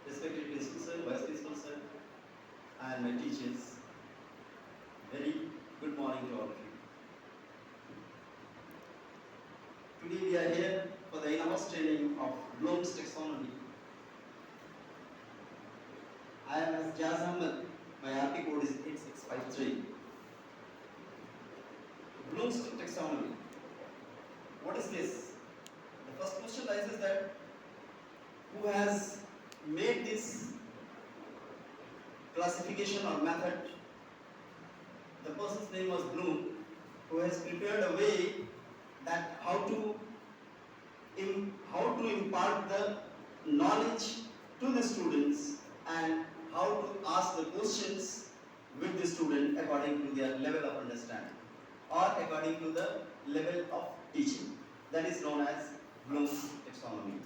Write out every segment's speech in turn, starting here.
respected principal sir, vice principal sir, and my teachers. Very good morning to all of you. Today we are here for the in-house training of Bloom's Taxonomy. I am as Jaz Ahmed. My RP code is 8653. Bloom's Taxonomy. What is this? The first question arises that who has made this classification or method? The person's name was Bloom, who has prepared a way that how to impart the knowledge to the students and how to ask the questions with the student according to their level of understanding or according to the level of teaching. That is known as Bloom's taxonomy.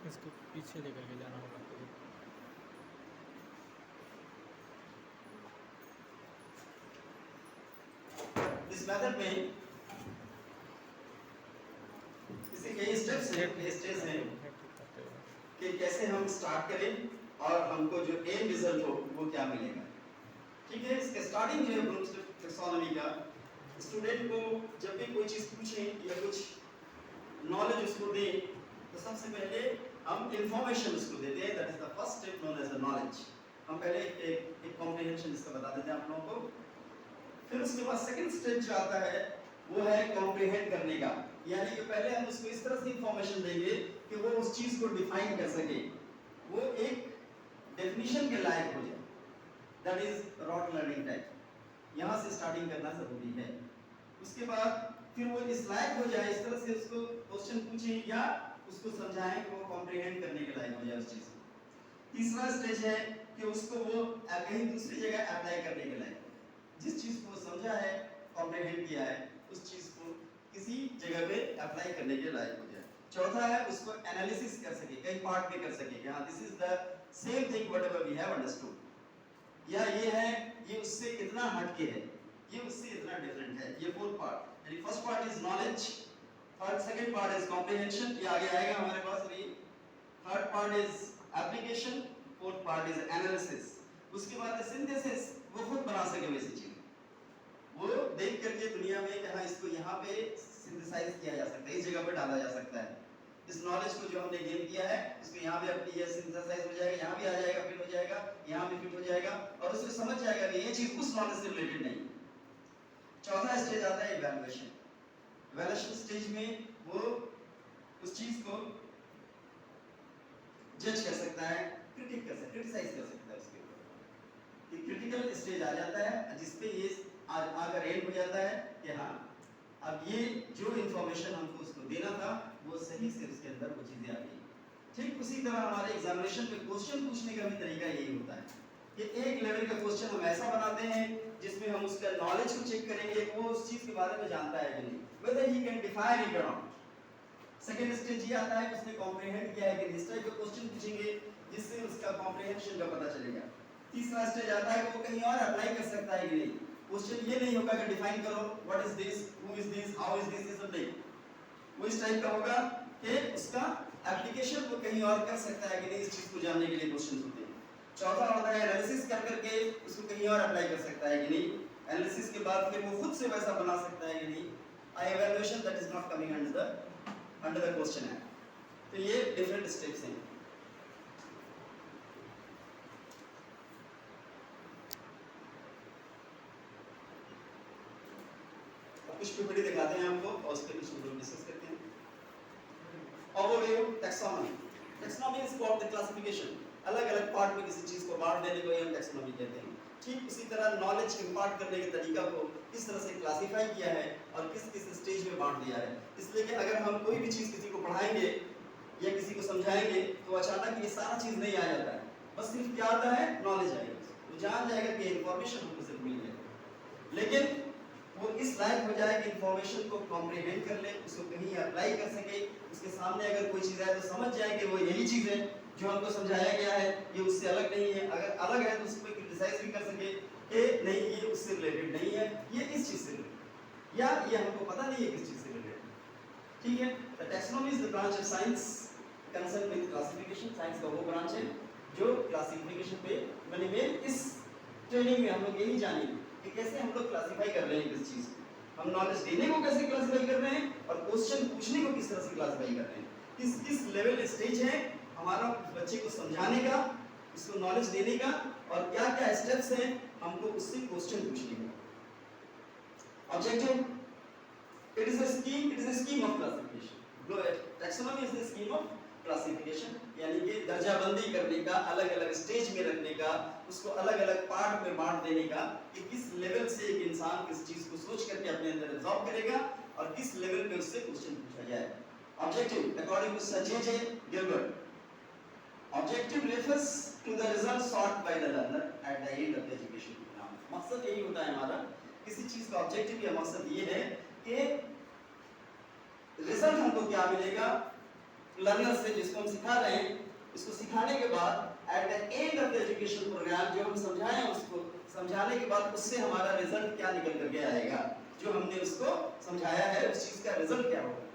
इसको पीछे लेकर के जाना होगा। इस method में इसके कई स्टेप्स हैं कि कैसे हम स्टार्ट करें और हमको जो एंड रिजल्ट हो वो क्या मिलेगा। ठीक है, इसके स्टार्टिंग जो है ब्लूम्स टैक्सोनॉमी का, स्टूडेंट को जब भी कोई चीज पूछें या कुछ नॉलेज उसको दें तो सबसे पहले हम इंफॉर्मेशन उसको देते हैं। That is the first step known as the knowledge. हम पहले एक कॉम्प्रिहेंशन इसका बता देते हैं आप लोगों को। फिर उसके बाद सेकंड स्टेप जो आता है वो है कॉम्प्रिहेंड करने का, यानी कि पहले हम उसको इस तरह से इंफॉर्मेशन देंगे कि वो उस चीज को डिफाइन कर सके, वो एक डेफिनेशन के लायक हो जाए। That is rote learning type. यहाँ से स्टार्टिंग करना जरूरी है। उसके बाद फिर वो इस लायक हो जाए, इस तरह से उसको क्वेश्चन पूछें या उसको समझाएं कि वो कॉम्प्रिहेंड करने के लायक हो जाए उस चीज को। तीसरा स्टेज है कि उसको वो कहीं दूसरी जगह अप्लाई करने के लायक, जिस चीज को समझा है, कॉम्प्रिहेंड किया है, उस चीज को किसी जगह पे अप्लाई करने के लायक हो जाए। चौथा है उसको एनालिसिस कर सके, कई पार्ट में कर सके कि हाँ this is the same thing whatever we have understood, या ये है ये उससे इतना हटके है, ये उससे इतना डिफरेंट है। ये फोर्थ पार्ट, यानी first part is knowledge, third second part is comprehension, ये आगे आएगा हमारे पास अभी। Third part is application, fourth part is analysis. उसके बाद सिंथेसिस, वो खुद बना सके वैसी चीज, वो देख करके दुनिया में कहा इसको यहाँ पे सिंथेसाइज किया जा सकता है, इस जगह पे डाला जा सकता है। इस नॉलेज को जो हमने गेन किया है इसको यहाँ पे अपनी ये सिंथेसाइज हो जाएगा, यहाँ भी आ जाएगा, फिट हो जाएगा, यहाँ भी फिट हो जाएगा और उसको समझ जाएगा कि ये चीज उस नॉलेज से रिलेटेड नहीं। चौथा स्टेज आता है इवैल्यूएशन। इवैल्यूएशन स्टेज में वो उस चीज को जज कर सकता है, क्रिटिक कर सकता है, क्रिटिसाइज कर सकता है उसके ऊपर। ये क्रिटिकल स्टेज आ जाता है जिसपे ये आकर एंड हो जाता है कि हाँ अब ये जो इंफॉर्मेशन हमको उसको देना था वो सही से उसके अंदर वो चीजें आ गई। ठीक उसी तरह हमारे एग्जामिनेशन में क्वेश्चन पूछने का भी तरीका यही होता है कि एक लेवल का क्वेश्चन हम ऐसा बनाते हैं जिसमें हम उसका नॉलेज को चेक करेंगे कि वो उस चीज के बारे में जानता है कि नहीं, whether he can define it or not। Second stage ये आता है कि उसने कॉम्प्रिहेंड किया है कि इस टाइप के क्वेश्चन पूछेंगे जिससे उसका कॉम्प्रिहेंशन का पता चलेगा। तीसरा स्टेज आता है कि वो कहीं और अप्लाई कर सकता है कि नहीं। क्वेश्चन ये नहीं होगा कि डिफाइन करो what is this, who is this, how is this, is नहीं। वो इस टाइप का होगा कि उसका एप्लीकेशन वो कहीं और कर सकता है कि नहीं, इस चीज को जानने के लिए क्वेश्चन होते हैं। चौथा होता है एनालिसिस कर करके उसको कहीं और अप्लाई कर सकता है कि नहीं। एनालिसिस के बाद फिर वो खुद से वैसा बना सकता है कि नहीं। Evaluation that is not coming under the question है। तो ये डिफरेंट स्टेप्स हैं। कुछ पीपीटी दिखाते हैं आपको और उस पर कुछ हम लोग डिस्कस करते हैं। Overview taxonomy. Taxonomy is called the classification. अलग-अलग पार्ट में किसी चीज को बांट देने को हम टैक्सोनॉमी कहते हैं। ठीक उसी तरह नॉलेज इंपार्ट करने के तरीका को किस तरह से क्लासिफाई किया है और किस किस स्टेज में बांट दिया है। इसलिए कि अगर हम कोई भी चीज किसी को पढ़ाएंगे या किसी को समझाएंगे तो अचानक ये सारा चीज नहीं आ जाता है, बस सिर्फ क्या आता है, नॉलेज आएगा। वो जान जाएगा कि इंफॉर्मेशन हमको सिर्फ मिल गया, लेकिन वो इस लायक हो जाए कि इंफॉर्मेशन को कॉम्प्रिहेंड कर ले, उसको कहीं अप्लाई कर सके, उसके सामने अगर कोई चीज है तो समझ जाए कि वो यही चीज है जो हमको समझाया गया है, ये उससे अलग नहीं है। अगर अलग है तो उसको क्रिटिसाइज भी कर सके कि नहीं ये उससे रिलेटेड नहीं है, ये इस चीज से रिलेटेड, या ये हमको पता नहीं है किस चीज से रिलेटेड। ठीक है, the taxonomy is the branch of science concern with classification. Science का वो ब्रांच है जो क्लासिफिकेशन पे बने हुए। इस ट्रेनिंग में हम लोग यही जानेंगे कि कैसे हम लोग क्लासिफाई कर रहे हैं किस चीज को, हम नॉलेज देने को कैसे क्लासिफाई कर रहे हैं और क्वेश्चन पूछने को किस तरह से क्लासिफाई कर रहे हैं, किस किस लेवल स्टेज है हमारा बच्चे को समझाने का, उसको नॉलेज देने का, और क्या क्या स्टेप्स हैं हमको उससे क्वेश्चन पूछने का। Objective, it is a scheme of classification. Taxonomy is the scheme of classification, यानी कि दर्जाबंदी करने का, अलग अलग स्टेज में रखने का, उसको अलग अलग पार्ट में बांट देने का कि किस लेवल से एक इंसान किस चीज को सोच करके अपने अंदर एब्जॉर्ब करेगा और किस लेवल पे उससे क्वेश्चन पूछा जाए। Objective according to sir J Gilbert, objective refers to the result sought by the learner at the end of the education programme. मकसद यही होता है हमारा, किसी चीज का ऑब्जेक्टिव या मकसद ये है कि रिजल्ट हमको क्या मिलेगा लर्नर से, जिसको हम सिखा रहे हैं, इसको सिखाने के बाद at the end of the education programme जो हम समझाएं उसको समझाने के बाद उससे हमारा रिजल्ट क्या निकल करके आएगा, जो हमने उसको समझाया है उस चीज का रिजल्ट क्या होगा।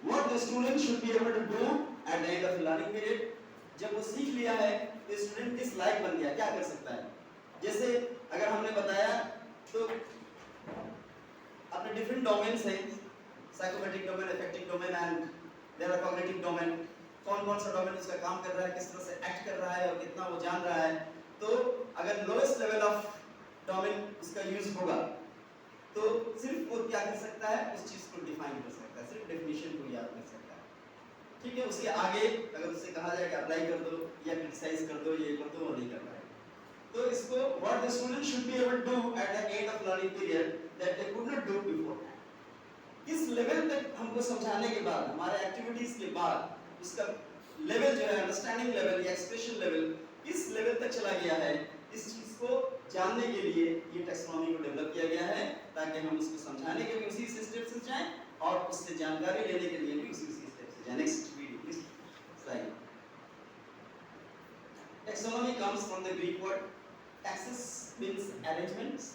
What the student should be able to do at the end of learning period, जब वो सीख लिया है तो स्टूडेंट किस लायक बन गया, क्या कर सकता है। जैसे अगर हमने बताया तो अपने डिफरेंट डोमेन्स हैं, psychometric domain, affective domain and there are cognitive domain. कौन कौन सा डोमेन उसका काम कर रहा है, किस तरह से एक्ट कर रहा है और कितना वो जान रहा है। तो अगर लोएस्ट लेवल ऑफ डोमेन उसका यूज होगा तो सिर्फ वो क्या कर सकता है, उस चीज को डिफाइन कर सकता है, सिर्फ डेफिनेशन को याद कर सकता है। ठीक है, उसके आगे अगर उससे कहा जाए कि अप्लाई कर दो या क्रिटिसाइज कर दो, ये कर दो, वो नहीं कर पाएगा। तो इसको what the student should be able to do at the end of learning period that they could not do before. किस लेवल तक हमको समझाने के बाद, हमारे एक्टिविटीज के बाद उसका लेवल जो है, अंडरस्टैंडिंग लेवल या एक्सप्रेशन लेवल किस लेवल तक चला गया है, इस चीज को जानने के लिए ये टैक्सोनॉमी को डेवलप किया गया है, ताकि हम उसको समझाने के भी उसी स्टेप से जाएं और उससे जानकारी लेने के लिए भी उसी स्टेप से जाएं। Next video slide. Taxonomy comes from the Greek word taxis means arrangements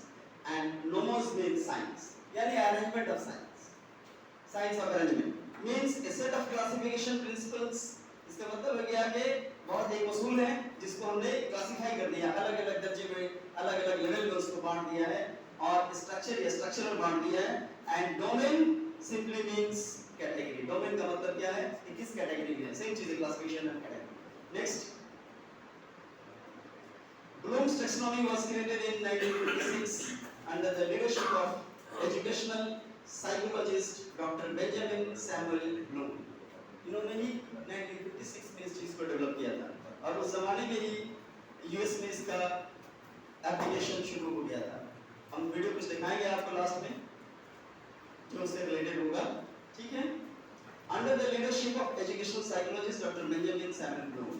and nomos means science, यानी arrangement of science, science of arrangement means a set of classification principles। इसका मतलब है क्या कि बहुत एक उसूल है जिसको हमने क्लासिफाई कर दिया, अलग अलग दर्जे में, अलग अलग लेवल में उसको बांट दिया है और स्ट्रक्चर या स्ट्रक्चरल बांट दिया है। And domain simply means category. Domain का मतलब क्या है कि किस कैटेगरी में है, सेम चीज है, classification and category. Next, Bloom's taxonomy was created in 1956 under the leadership of educational psychologist Dr. Benjamin Samuel Bloom। इन्होंने ही 1956 में इस चीज को डेवलप किया था और उस जमाने में ही यूएस में इसका एप्लीकेशन शुरू हो गया था। हम वीडियो कुछ दिखाएंगे आपको लास्ट में जो उससे रिलेटेड होगा। ठीक है, under the leadership of educational psychologist doctor Benjamin Samuel Bloom,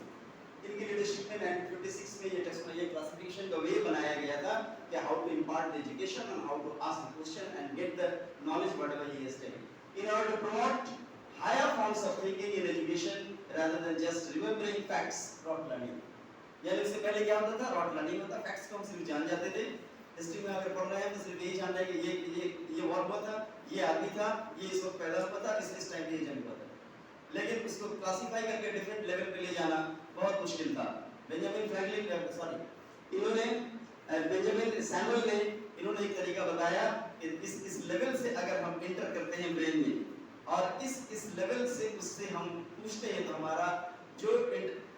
इनकी लीडरशिप में 1956 में ये टैक्सोनॉमी क्लासिफिकेशन का वे बनाया गया था कि how to impart the education and how to ask the question and get the knowledge whatever he has taken in order to promote higher forms of thinking in education rather than just remembering facts, rote learning। यानी उससे पहले क्या होता था, rot learning होता, facts को हम सिर्फ जान जाते थे। हिस्ट्री में अगर पढ़ रहे हैं तो सिर्फ यही जान रहे हैं कि ये वॉर हुआ था, ये आदमी था, ये इस वक्त पैदा हुआ था, इस टाइम पे ये जंग हुआ था। लेकिन उसको क्लासिफाई करके डिफरेंट लेवल पे ले जाना बहुत मुश्किल था। बेंजामिन सैमुअल ने इन्होंने एक तरीका बताया कि इस लेवल से अगर हम एंटर करते हैं ब्रेन में और इस लेवल से उससे हम पूछते हैं तो हमारा जो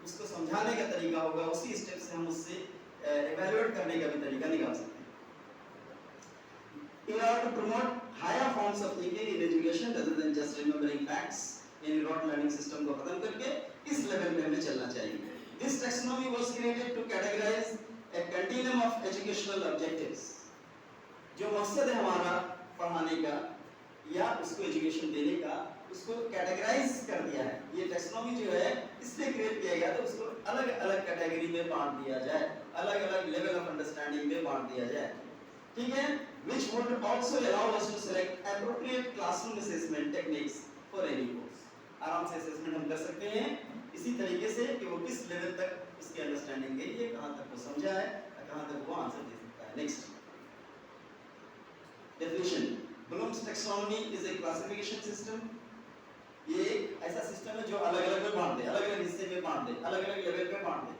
उसको समझाने का तरीका होगा, उसी स्टेप से हम उससे इवैल्यूएट करने का भी तरीका निकाल सकते हैं। In order to promote higher forms of thinking in education rather than just remembering facts, यानी रॉट लर्निंग सिस्टम को खत्म करके इस लेवल पे हमें चलना चाहिए। This taxonomy was created to categorize a continuum of educational objectives। जो मकसद है हमारा पढ़ाने का या उसको एजुकेशन देने का, उसको कैटेगराइज कर दिया है। ये टैक्सोनॉमी जो है इसलिए क्रिएट किया गया तो उसको अलग अलग कैटेगरी में बांट दिया जाए, अलग अलग लेवल ऑफ अंडरस्टैंडिंग में बांट दिया जाए। ठीक है, which would also allow us to select appropriate classroom assessment techniques for any course। आराम से असेसमेंट हम कर सकते हैं इसी तरीके से कि वो किस लेवल तक उसकी अंडरस्टैंडिंग गई है, कहाँ तक वो समझा है, कहाँ तक वो आंसर दे सकता है। Next definition, Bloom's taxonomy is a classification system. ये एक ऐसा सिस्टम है जो अलग अलग में बांट दे, अलग अलग हिस्से में बांट दे, अलग अलग लेवल पे बांट दे,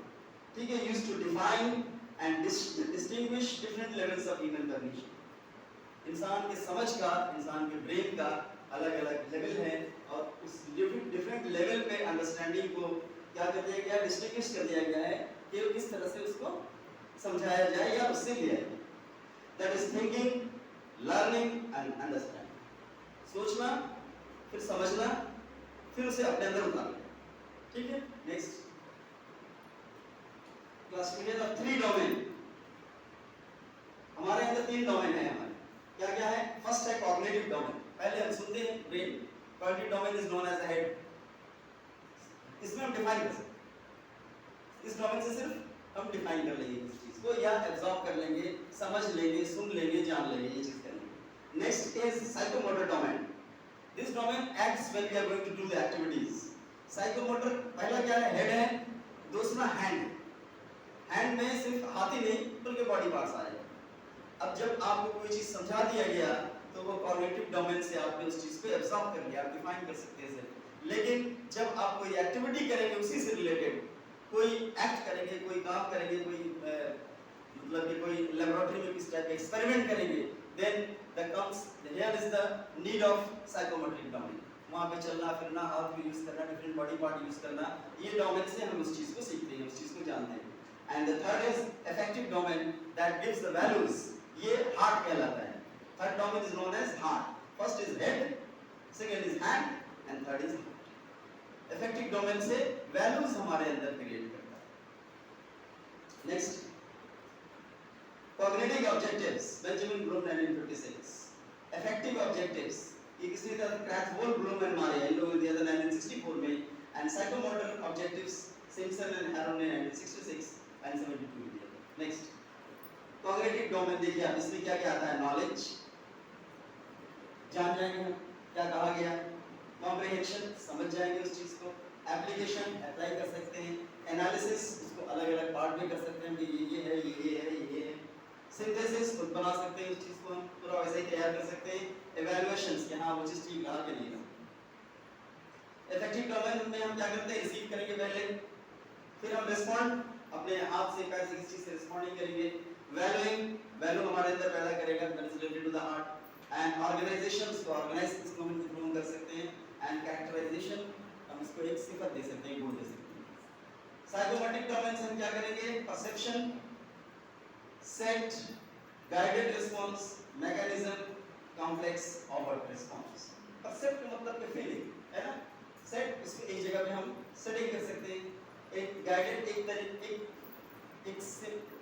ठीक है। Used to define and distinguish different levels of human cognition. इंसान के समझ का, इंसान के ब्रेन का अलग अलग लेवल है और उस डिफरेंट लेवल पे अंडरस्टैंडिंग को क्या कर दिया गया, डिस्टिंग्विश कर दिया गया है कि किस तरह से उसको समझाया जाए या उससे लिया जाए। That is thinking, learning and understanding. सोचना, फिर समझना, फिर उसे अपने अंदर उतारना, ठीक है। Next classification of 3 domain. हमारे अंदर 3 डोमेन है हमारे, क्या क्या है। फर्स्ट है कॉग्निटिव डोमेन, पहले हम सुनते हैं brain. Cognitive domain is known as a head. इसमें हम डिफाइन कर सकते हैं, इस डोमेन से सिर्फ हम डिफाइन कर लेंगे इस चीज को या एब्जॉर्ब कर लेंगे, समझ लेंगे, सुन लेंगे, जान लेंगे, ये चीज कर लेंगे। Next is psychomotor domain. This domain acts when we are going to do the activities. Psychomotor पहला क्या है, हेड है, दूसरा हैंड। हैंड में सिर्फ हाथ ही नहीं बल्कि बॉडी पार्ट्स आएगा। अब जब आपको कोई चीज समझा दिया गया तो वो कॉग्निटिव डोमेन से आपने उस चीज को एब्जॉर्ब कर लिया, आप डिफाइन कर सकते हैं इसे। लेकिन जब आप कोई एक्टिविटी करेंगे उसी से रिलेटेड, कोई एक्ट करेंगे, कोई काम करेंगे, कोई मतलब कि कोई लेबोरेटरी में किस टाइप का एक्सपेरिमेंट करेंगे, then the comes here is the need of psychomotoric domain. वहां पे चलना फिरना, हाथ भी यूज करना, डिफरेंट बॉडी पार्ट यूज करना, ये डोमेन से हम उस चीज को सीखते हैं, उस चीज को जानते हैं। And the third is affective domain that gives the values. ये हार्ट कहलाता है। Third domain is known as heart. First is head, second is hand and third is heart. Affective domain से वैल्यूज हमारे अंदर क्रिएट करता है। Next cognitive objectives, Benjamin Bloom 1956। Affective objectives ये किसने कहा, क्रैथवोल, ब्लूम एंड मारिया, इन लोगों ने दिया था 1964 में। And psychomotor objectives Simpson and हैरोन ने 1966 एंड 72 में दिया था। नेक्स्ट कॉग्निटिव डोमेन देखिए आप, इसमें क्या क्या आता है, नॉलेज, जान जाएंगे हम क्या कहा गया, कॉम्प्रिहेंशन, समझ जाएंगे उस चीज को, एप्लीकेशन, अप्लाई कर सकते हैं, एनालिसिस, उसको अलग अलग पार्ट में कर सकते हैं कि ये है, ये है, ये है, सिंथेसिस, खुद बना सकते हैं उस चीज को, हम पूरा वैसे ही तैयार कर सकते हैं, इवैल्यूएशंस कि हाँ वो चीज ठीक रहा कि नहीं रहा। इफेक्टिव डोमेन में हम क्या करते हैं, रिसीव करेंगे पहले, फिर हम रिस्पॉन्ड, अपने आप से कैसे किस चीज से रिस्पॉन्डिंग करेंगे। वैल्यूइंग, वैल्यू हमारे अंदर पैदा करेगा, that is related to the heart. And organisations को ऑर्गेनाइज इसको हम इंप्रूव कर सकते हैं। एंड कैरेक्टराइजेशन, हम इसको एक सिफत दे सकते हैं, गुण दे सकते हैं। साइकोमोटिक डोमेन से हम क्या करेंगे, perception, set, guided response, mechanism, complex overt response. Percept मतलब कि फीलिंग है ना, सेट उसको एक जगह पे हम सेटिंग कर सकते हैं, एक गाइडेड, एक तरीके, एक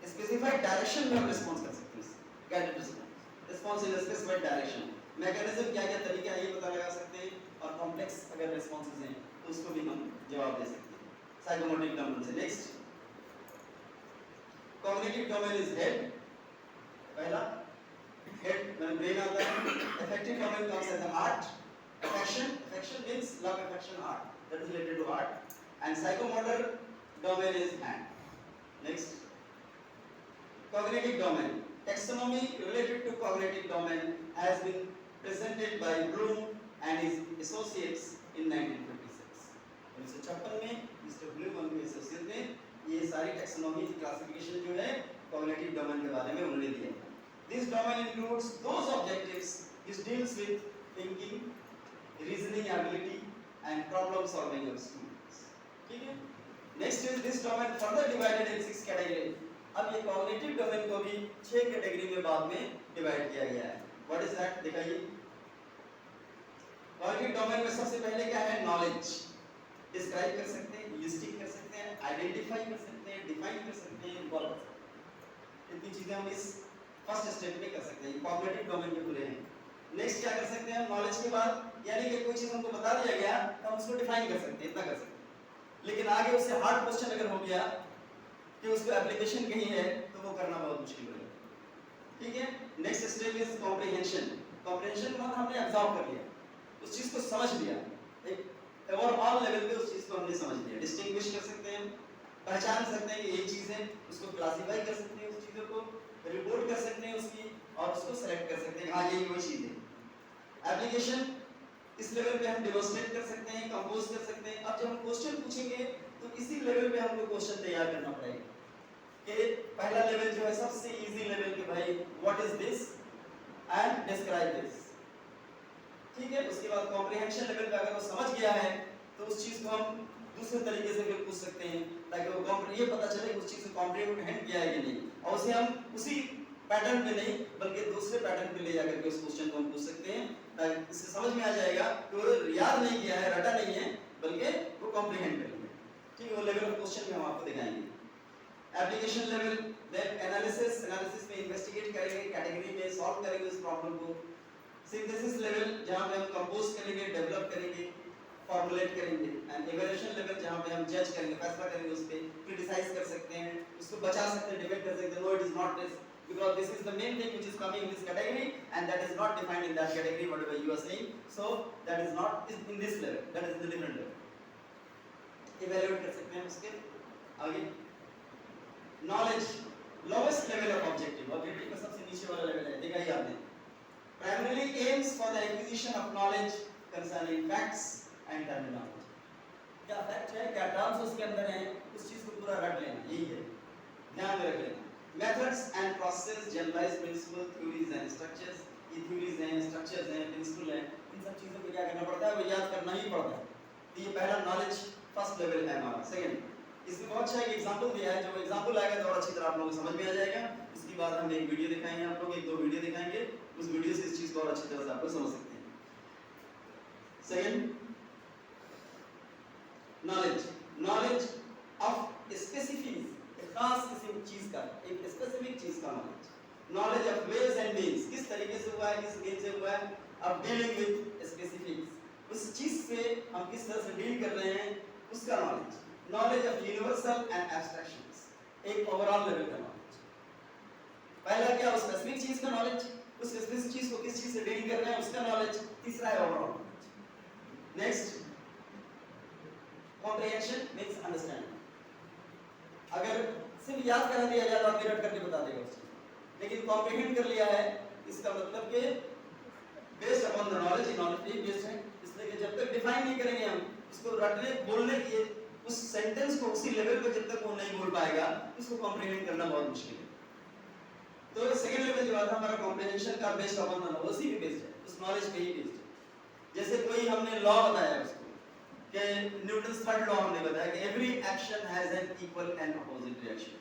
स्पेसिफाइड डायरेक्शन में हम रिस्पांस कर सकते हैं, गाइडेड रिस्पांस, रिस्पांस इन स्पेसिफाइड डायरेक्शन। मैकेनिज्म क्या क्या तरीके हैं ये पता लगा सकते हैं, और कॉम्प्लेक्स अगर रिस्पांसेस हैं तो उसको भी हम जवाब दे सकते हैं साइकोमोटिक डोमेन से। Next cognitive domain is head, पहला हेड में ब्रेन आता है। Affective domain comes at the heart. Affection, affection means love, affection, heart, that is related to heart. And psychomotor domain is hand. Next cognitive domain. Taxonomy related to cognitive domain has been presented by Bloom and his associates in 1956. 1956 में mister Bloom और उनके associate ने ये सारी taxonomy classification जो है cognitive domain के बारे में उन्होंने दिया। This domain includes those objectives which deals with thinking, reasoning ability and problem solving of students. ठीक है? Next is this domain further divided in 6 categories. अब ये कॉग्निटिव डोमेन को भी 6 कैटेगरी में बाद में डिवाइड किया गया है। व्हाट इज दैट, दिखाइए। कॉग्निटिव डोमेन में सबसे पहले क्या है, नॉलेज। डिस्क्राइब कर सकते हैं, लिस्टिंग कर सकते हैं, आइडेंटिफाई कर सकते हैं, डिफाइन कर सकते हैं, इन्वॉल्व कर सकते हैं। इतनी चीजें हम इस फर्स्ट स्टेप में कर सकते हैं, कॉग्निटिव डोमेन के पूरे हैं। नेक्स्ट क्या कर सकते हैं, नॉलेज के बाद, यानी कि कोई चीज हमको बता दिया गया तो हम उसको डिफाइन कर सकते हैं, इतना कर सकते हैं। लेकिन आगे उससे हार्ड क्वेश्चन अगर हो गया कि उसको एप्लीकेशन कहीं है तो वो करना बहुत मुश्किल हो जाएगा। ठीक है। Next step is comprehension. Comprehension मतलब हमने एब्जॉर्ब कर लिया, उस चीज को समझ लिया, एक ओवरऑल लेवल पे उस चीज को हमने समझ लिया। डिस्टिंग्विश कर सकते हैं, पहचान सकते हैं कि ये चीज है, उसको क्लासिफाई कर सकते हैं उस चीजों यही वही चीज है। एप्लीकेशन इस लेवल पे हम डेमोंस्ट्रेट कर सकते हैं, कंपोज कर सकते हैं। अब जब हम क्वेश्चन पूछेंगे तो इसी लेवल पे हमको क्वेश्चन तैयार करना पड़ेगा कि पहला लेवल जो है सबसे इजी लेवल के भाई what is this and describe this, ठीक है। उसके बाद कॉम्प्रिहेंशन लेवल पे अगर वो समझ गया है तो उस चीज को हम दूसरे तरीके से फिर पूछ सकते हैं ताकि वो ये पता चले कि उस चीज को कॉम्प्रिहेंड किया है कि नहीं, और उसे हम उसी पैटर्न पे नहीं बल्कि दूसरे पैटर्न पे ले जाकर के उस क्वेश्चन को हम पूछ सकते हैं ताकि इससे समझ में आ जाएगा कि वो याद नहीं किया है, रटा नहीं है, बल्कि वो कॉम्प्रिहेंड कर लिया, ठीक है। वो लेवल ऑफ क्वेश्चन में हम आपको दिखाएंगे। एप्लीकेशन लेवल, देन एनालिसिस में इन्वेस्टिगेट करेंगे, कैटेगरी में सॉल्व करेंगे उस प्रॉब्लम को। सिंथेसिस लेवल जहां पे हम कंपोज करेंगे, डेवलप करेंगे, फॉर्मुलेट करेंगे। एंड इवैल्यूएशन लेवल जहां पे हम जज करेंगे, फैसला करेंगे, उस पे क्रिटिसाइज कर सकते हैं, उसको बचा सकते हैं, डिबेट कर सकते हैं, no it is not this because this is the main thing which is coming in this category and that is not defined in that category whatever you are saying, so that is not in this level, that is in the different level। evaluate कर सकते हैं उसके आगे। knowledge lowest level of objective का सबसे नीचे वाला level है, देखा ही आपने। primarily aims for the acquisition of knowledge concerning facts and terminology, क्या फैक्ट है, क्या टर्म्स उसके अंदर हैं, उस चीज को पूरा रट लेना, यही है, ध्यान में रख लेना। methods and processes, generalized principles, theories and structures, ये theories हैं, structures हैं, principle हैं, इन सब चीजों को क्या करना पड़ता है, वो याद करना ही पड़ता है। तो ये पहला नॉलेज फर्स्ट लेवल है हमारा। सेकंड, इसमें बहुत अच्छा एक एग्जांपल दिया है, जो एग्जांपल आएगा तो और अच्छी तरह आप लोगों को समझ में आ जाएगा। इसके बाद हम एक वीडियो दिखाएंगे, आप लोग एक दो वीडियो दिखाएंगे, उस वीडियो से इस चीज को और अच्छी तरह से आप लोग समझ सकते हैं। सेकंड, नॉलेज ऑफ स्पेसिफिक, खास किसी चीज का, एक स्पेसिफिक चीज का knowledge of ways and means, किस तरीके से हुआ है, किस मीन से हुआ है, अब डीलिंग विद स्पेसिफिक्स, उस चीज से हम किस तरह से डील कर रहे हैं, उसका knowledge of universal and abstractions, एक ओवरऑल लेवल का नॉलेज। पहला क्या, उस स्पेसिफिक चीज का नॉलेज, उस स्पेसिफिक चीज को किस चीज से डील कर रहे हैं उसका नॉलेज। तीसरा है overall knowledge. Next, comprehension means understanding. अगर सिर्फ याद करा दिया जाए तो आप रट करके बता देगा उस चीज, लेकिन कॉम्प्रिहेंड कर लिया है, इसका मतलब कि based upon the knowledge, knowledge पे बेस्ड है, इसलिए कि जब तक डिफाइन नहीं करेंगे हम इसको रटने बोलने की, उस सेंटेंस को उसी लेवल पे जब तक वो नहीं बोल पाएगा उसको कॉम्प्रिहेंड करना बहुत मुश्किल है। तो सेकंड लेवल जो आता है हमारा कॉम्प्रिहेंशन का, बेस्ड अपॉन द नॉलेज, उसी पे बेस्ड है, उस नॉलेज पे ही बेस्ड है। जैसे कोई हमने लॉ बताया उसको कि न्यूटन्स थर्ड लॉ हमने बताया कि every action has an equal and opposite reaction,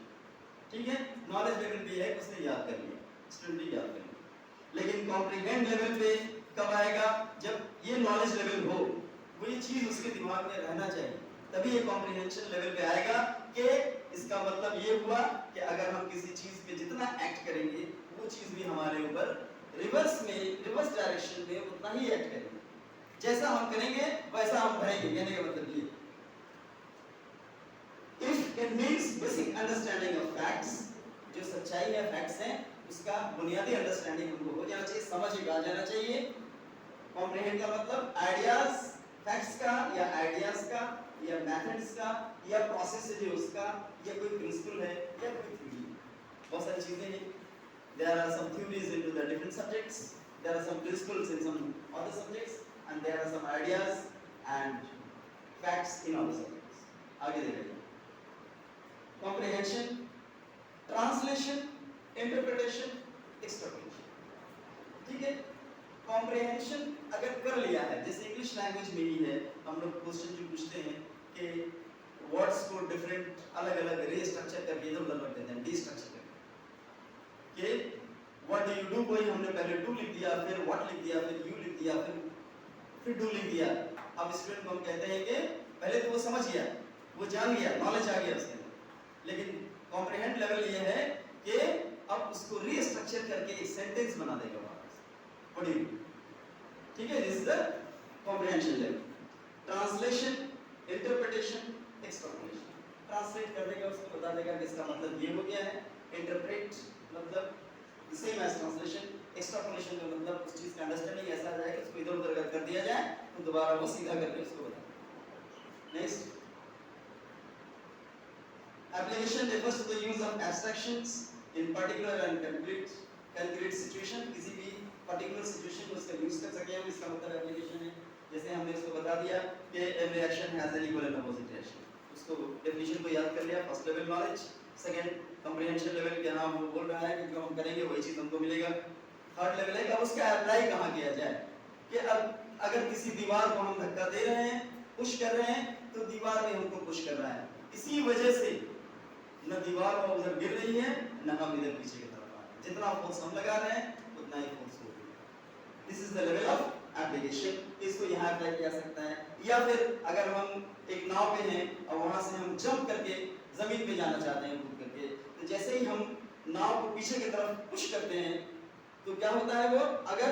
ठीक है। नॉलेज लेवल पे है, उसने याद कर लिया, स्टूडेंट ने याद कर लिया। लेकिन कॉम्प्रिहेंड लेवल पे कब आएगा, जब ये नॉलेज लेवल हो, वो ये चीज उसके दिमाग में रहना चाहिए, तभी ये कॉम्प्रिहेंशन लेवल पे आएगा कि इसका मतलब ये हुआ कि अगर हम किसी चीज पे जितना एक्ट करेंगे वो चीज भी हमारे ऊपर रिवर्स डायरेक्शन में उतना ही एक्ट करेंगे, जैसा हम करेंगे वैसा हम भरेंगे, कहने का मतलब ये। If it means basic understanding of facts, जो सच्चाई है, फैक्ट्स हैं, उसका बुनियादी अंडरस्टैंडिंग हमको हो जाना चाहिए, समझ आ जाना चाहिए। कॉम्प्रिहेंड का मतलब आइडियाज, फैक्ट्स का या आइडियाज का या मेथड्स का या प्रोसेस है उसका, या कोई प्रिंसिपल है या कोई थ्योरी, बहुत सारी चीजें हैं। There are some theories into the different subjects, there are some principles in some other subjects, and there are some ideas and facts in other subjects. आगे देखिए, comprehension, translation, interpretation, extrapolation, ठीक है। comprehension अगर कर लिया है, जैसे English language में ही है, हम लोग क्वेश्चन जो पूछते हैं कि वर्ड्स को डिफरेंट अलग अलग रीस्ट्रक्चर करके इधर उधर रख देते हैं, डीस्ट्रक्चर करके, कि व्हाट डू यू डू, कोई हमने पहले डू लिख दिया, फिर व्हाट लिख दिया, फिर यू लिख दिया, फिर डू लिख दिया। अब स्टूडेंट को हम कहते हैं कि पहले तो वो समझ गया, वो जान गया, नॉलेज आ गया उसके अंदर, लेकिन कॉम्प्रिहेंड लेवल ये है कि अब उसको रीस्ट्रक्चर करके एक सेंटेंस बना देगा वापस, व्हाट डू यू डू, ठीक है। This is the comprehension level. Translation, interpretation, extrapolation, translate कर देगा, उसको बता देगा कि इसका मतलब ये हो गया है। इंटरप्रेट मतलब सेम एज ट्रांसलेशन, एक्सट्रपलेशन का मतलब उस चीज का अंडरस्टैंडिंग ऐसा आ जाए कि उसको इधर उधर कर दिया जाए तो दोबारा वो सीधा करके उसको बता। Next, application refers to the use of abstractions in particular and complete can create situation, किसी भी पर्टिकुलर सिचुएशन में उसका यूज कर सके हम, इसका मतलब एप्लीकेशन है। जैसे हमने उसको बता दिया कि every action has an equal and opposite reaction, उसको डेफिनेशन को याद कर लिया। First level knowledge, second comprehension level के, हाँ वो बोल रहा है कि जो हम करेंगे वही चीज हमको मिलेगा। थर्ड लेवल है कि अब उसका अप्लाई कहाँ किया जाए, कि अब अगर किसी दीवार को हम धक्का दे रहे हैं, पुश कर रहे हैं, तो दीवार भी हमको पुश कर रहा है, इसी वजह से न दीवार वो उधर गिर रही है न हम इधर पीछे की तरफ आ रहे हैं, जितना फोर्स हम लगा रहे हैं उतना ही फोर्स होगा। This is the level of application, इसको यहाँ अप्लाई किया सकता है। या फिर अगर हम एक नाव पे हैं और वहां से हम जंप करके जमीन पे जाना चाहते हैं कूद करके, तो जैसे ही हम नाव को पीछे की तरफ पुश करते हैं तो क्या होता है, वो अगर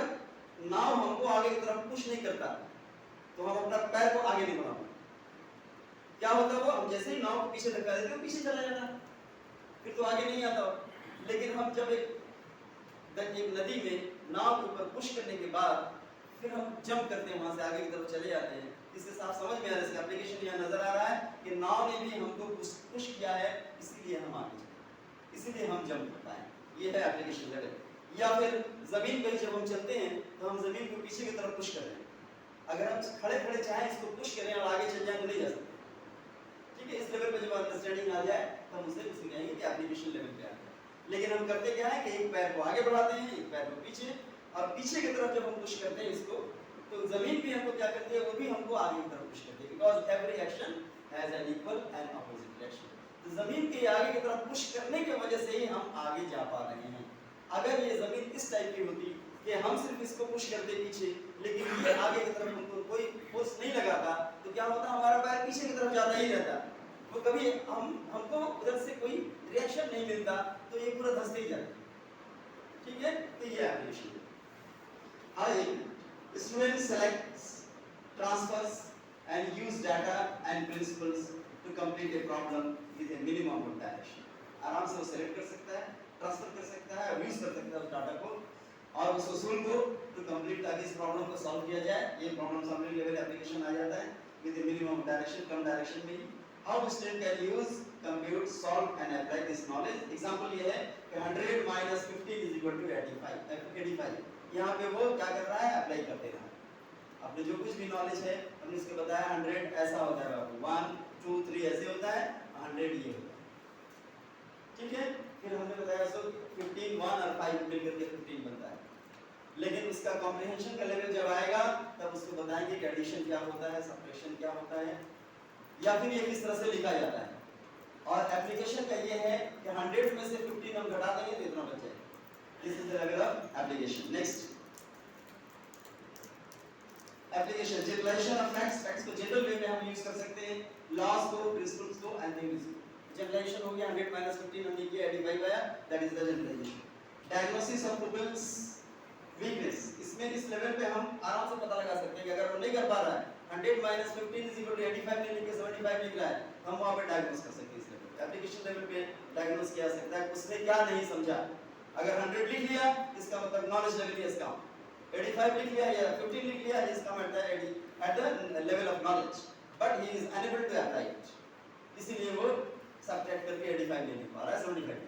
नाव हमको आगे की तरफ पुश नहीं करता तो हम अपना पैर को आगे नहीं बढ़ाते, क्या होता है वो, हम जैसे ही नाव को पीछे धक्का देते हैं पीछे चला जाता, फिर तो आगे नहीं आता। लेकिन हम जब एक नदी में नाव के ऊपर पुश करने के बाद फिर हम जंप करते हैं, वहां से आगे की तरफ चले जाते हैं। इससे साफ समझ में आ रहा है, इसका एप्लीकेशन यहाँ नजर आ रहा है कि नाव ने भी हमको पुश किया है, इसीलिए हम आगे चले, इसीलिए हम जंप कर पाए। ये है एप्लीकेशन लेवल। या फिर जमीन पर जब हम चलते हैं तो हम जमीन को पीछे की तरफ पुश कर रहे हैं, अगर हम खड़े खड़े चाहें इसको पुश करें और आगे चल जाए तो नहीं जा सकते, ठीक है। इस लेवल पे जब अंडरस्टैंडिंग आ जाए तो हम उसे कहेंगे कि एप्लीकेशन लेवल पे आ गया। लेकिन हम करते क्या है कि एक पैर को आगे बढ़ाते हैं, एक पैर को पीछे, और पीछे की तरफ जब हम पुश करते हैं इसको, तो जमीन भी हमको क्या करती है, वो भी हमको आगे की तरफ पुश करती है, because every action has an equal and opposite reaction. तो जमीन के आगे की तरफ पुश करने की वजह से ही हम आगे जा पा रहे हैं। अगर ये जमीन इस टाइप की होती कि हम सिर्फ इसको पुश करते पीछे, लेकिन ये आगे की तरफ हमको कोई फोर्स नहीं लगाता, तो क्या होता, हमारा पैर पीछे की तरफ जाता ही रहता, तो कभी हमको उधर से कोई रिएक्शन नहीं मिलता, तो ये पूरा धंसते ही जाता, ठीक है। तो ये एप्लीकेशन है। Student selects, transfers and use data and principles to complete a problem with a minimum of direction. आराम से वो सेलेक्ट कर सकता है, ट्रांसफर कर सकता है और यूज कर सकता है उस डाटा को और उस उसूल को टू कंप्लीट, ताकि इस प्रॉब्लम को सॉल्व किया जाए। ये प्रॉब्लम सॉल्विंग लेवल एप्लीकेशन आ जाता है with A minimum direction, come direction में। How student can use, compute, solve and apply this knowledge. Example ये है कि 100 minus 15 is equal to 85. यहाँ पे वो क्या कर रहा है, अप्लाई करते रहा। आपने जो कुछ भी नॉलेज है हमने इसको बताया, 100 ऐसा होता है बाबू, 1 2 3 ऐसे होता है, 100 ये होता है, ठीक है। फिर हमने बताया सो 15 1 और 5 मिलकर के 15 बनता है। लेकिन उसका कॉम्प्रिहेंशन का लेवल जब आएगा तब उसको बताएंगे कि एडिशन क्या होता है, सब्ट्रैक्शन क्या होता है, या फिर ये किस तरह से लिखा जाता है। और एप्लीकेशन का ये है कि 100 में से 15 हम घटा देंगे तो इतना बच जाएगा। This is the level of application. Next, application, generalization of facts. Facts को जनरल वे में हम यूज कर सकते हैं, लॉस को, प्रिंसिपल्स को एंड थियरीज को। जनरलाइजेशन हो गया, 100 minus 15 हमने किया, 85 आया, that is the generalization. Diagnosis of pupils weakness, इसमें इस लेवल पे हम आराम से पता लगा सकते हैं कि अगर वो नहीं कर पा रहा है, 100 minus 15 is equal to 85 नहीं लिख के 75 लिख रहा है, हम वहाँ पे डायग्नोस कर सकते हैं। इस लेवल पे एप्लीकेशन लेवल पे डायग्नोस किया सकता है उसने क्या नहीं समझा। अगर 100 लिख लिया इसका मतलब नॉलेज लेवल इज कम, 85 लिख लिया या 15 लिख लिया is come at the level of knowledge, but he is unable to apply it, इसीलिए वो सब्ट्रैक्ट करके 85 नहीं लिख पा रहा है, 75।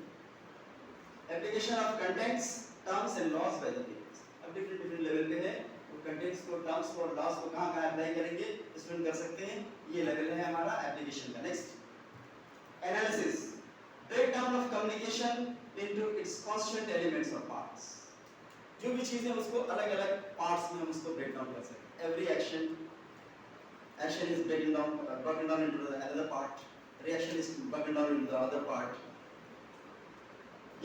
Application of contents, terms and loss by the parents, अब डिफरेंट लेवल पे है, वो कंटेंट्स को, टर्म्स को और लॉस को कहां अप्लाई करेंगे स्टूडेंट कर सकते हैं। ये लेवल है हमारा एप्लीकेशन का। Next, analysis, break down of communication into its constituent elements or parts. जो भी चीजें उसको अलग अलग पार्ट्स में हम उसको ब्रेक डाउन कर सकते हैं। Every action is broken down into the another part. Reaction is broken down into the other part.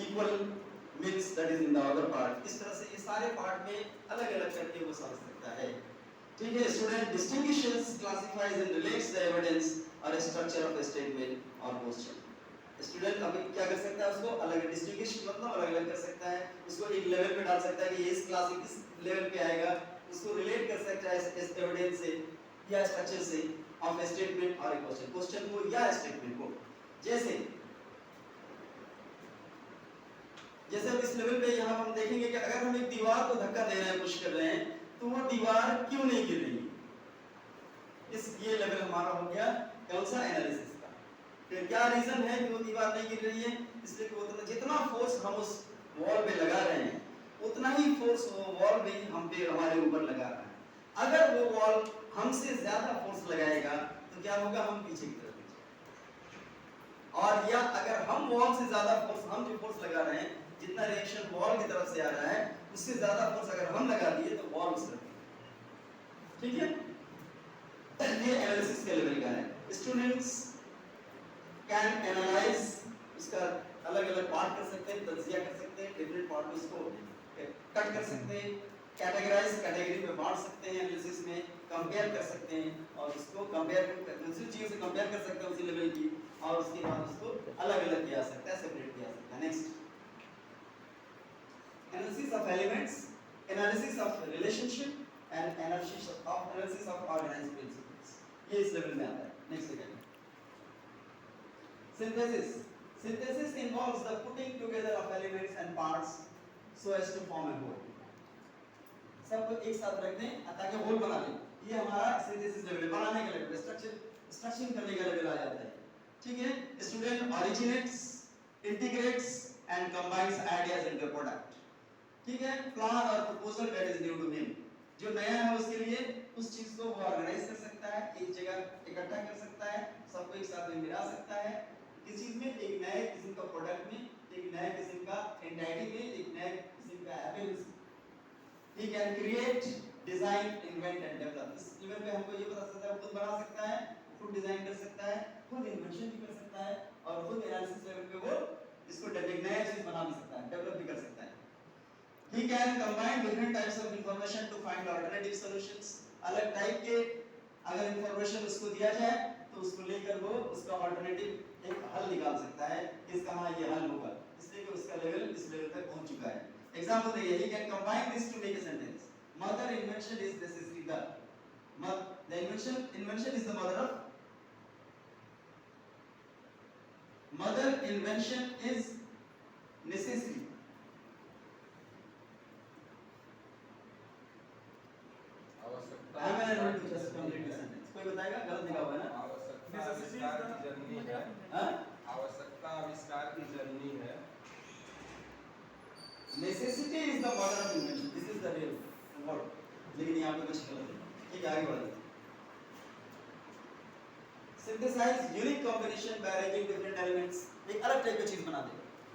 Equal means that is in the other part. इस तरह से ये सारे पार्ट में अलग अलग करके वो समझ सकता है, ठीक है। Student distinguishes, classifies and relates the evidence or a structure of a statement or question. Student अभी क्या कर सकता है, उसको अलग डिस्टिंग्विश मतलब अलग अलग कर सकता है, उसको एक लेवल पे डाल सकता है कि इस क्लास में किस लेवल पे आएगा, उसको रिलेट कर सकता है इस एविडेंस से या स्ट्रक्चर से ऑफ ए स्टेटमेंट और ए क्वेश्चन को या स्टेटमेंट को। जैसे अब इस लेवल पे यहाँ हम देखेंगे कि अगर हम एक दीवार को धक्का दे रहे हैं, पुश कर रहे हैं, तो वो दीवार क्यों नहीं गिर रही, ये लेवल हमारा हो गया कौन सा, एनालिसिस का। फिर क्या रीजन है कि वो दीवार नहीं गिर रही है, इसलिए कि उतना जितना फोर्स हम उस वॉल पे लगा रहे हैं उतना ही फोर्स वो वॉल भी हम पे हमारे ऊपर लगा रहा है। अगर वो वॉल हमसे ज्यादा फोर्स लगाएगा तो क्या होगा, हम पीछे की तरफ जाएंगे। और या अगर हम वॉल से ज्यादा फोर्स, हम जो फोर्स लगा रहे हैं, जितना रिएक्शन वॉल की तरफ से आ रहा है उससे ज्यादा फोर्स अगर हम लगा दिए तो वॉल उस तरफ, ठीक है। ये एनालिसिस के लेवल का है। स्टूडेंट्स कैन एनालाइज, इसका अलग अलग पार्ट कर सकते हैं, तज्जिया कर सकते हैं, डिफरेंट पार्ट में इसको कट कर सकते हैं, कैटेगराइज, कैटेगरी में बांट सकते हैं, एनालिसिस में कंपेयर कर सकते हैं और उसको कंपेयर दूसरी चीजों से कंपेयर कर सकते हैं उसी लेवल की, और उसके बाद उसको अलग अलग किया जा सकता है, सेपरेट किया जा सकता है। Next, analysis of elements, analysis of relationship and analysis of organised principles, ये इस लेवल में आता है। नेक्स्ट देखिए, synthesis. Synthesis involves the putting together of elements and parts so as to form a whole. सबको एक साथ रख दें ताकि होल बना लें। ये हमारा सिंथेसिस लेवल, बनाने का लेवल, स्ट्रक्चरिंग करने का लेवल आ जाता है, ठीक है। Student originates, integrates and combines ideas into product, ठीक है। प्लान और proposal that is new to him, जो नया है उसके लिए उस चीज को वो ऑर्गेनाइज कर सकता है, एक जगह इकट्ठा कर सकता है, सबको एक साथ में मिला सकता है, किस चीज में, एक नए किस्म का प्रोडक्ट में, एक नए किस्म का एंटिटी में, एक नए किस्म का appearance. He can create, design, invent and develop. इस लेवल पे हमको ये पता चलता है खुद बना सकता है, खुद डिजाइन कर सकता है, खुद इन्वेंशन भी कर सकता है और खुद एनालिसिस लेवल पे वो इसको नया चीज बना भी सकता है, डेवलप भी कर सकता है। He can combine different types of information to find alternative solutions. अलग टाइप के अगर इंफॉर्मेशन उसको दिया जाए तो उसको लेकर वो उसका अल्टरनेटिव एक हल निकाल सकता है, इसका हाँ ये हल होगा, इसलिए कि उसका लेवल इस लेवल तक पहुंच चुका है। एग्जांपल देखिए, he can combine this to make a sentence. Mother invention is necessary. The invention is the mother of, mother invention is necessary. I am unable to just complete the sentence. कोई बताएगा, गलत लिखा हुआ है ना? आवश्यकता आविष्कार की जननी है। हाँ? आवश्यकता आविष्कार की जननी है। Necessity is the mother of invention. This is the real word. लेकिन यहाँ पे कुछ गलत है। ठीक है, आगे बढ़ते हैं। Synthesize unique combination by arranging different elements. एक अलग टाइप की चीज बना दे।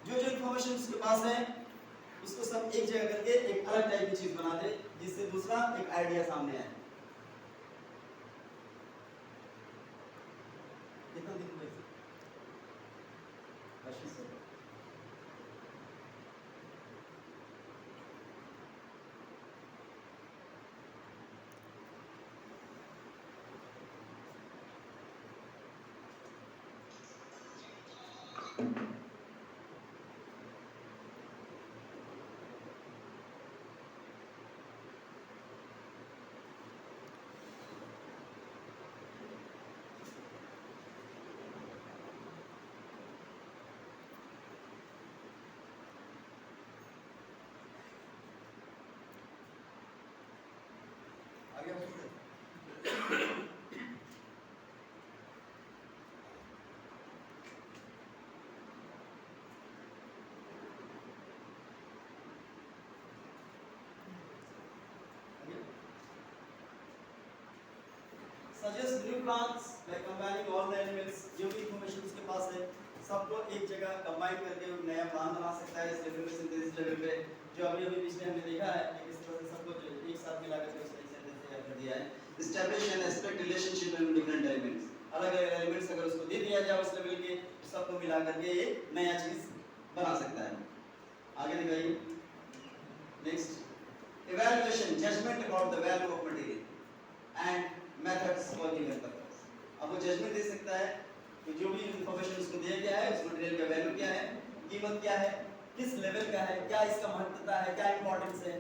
जो इंफॉर्मेशन उसके पास है उसको सब एक जगह करके एक अलग टाइप की चीज बना दे जिससे दूसरा एक आइडिया सामने आए। कितना दिन हुए थे? आशीष सर। आगे हम suggest new plans by combining all the elements. जो भी इंफॉर्मेशन उसके पास है सबको एक जगह कंबाइन करके एक नया प्लान बना सकता है। इस लेवल पे, सिंथेसिस लेवल पे, जो अभी पिछले हमने देखा है कि इस तरह से सबको एक साथ मिला करके उसने सेंटेंस तैयार कर दिया है। establish and expect relationship between different elements. अलग अलग एलिमेंट्स अगर उसको दे दिया जाए उस लेवल के, सबको मिला करके एक नया चीज बना सकता है। आगे दिखाइए। Next, evaluation, judgment about the value of material and methods for given purpose. अब वो जजमेंट दे सकता है कि जो भी इंफॉर्मेशन उसको दिया गया है उस मटेरियल का वैल्यू क्या है, कीमत क्या है, किस लेवल का है, क्या इसका महत्वता है, क्या इंपॉर्टेंस है,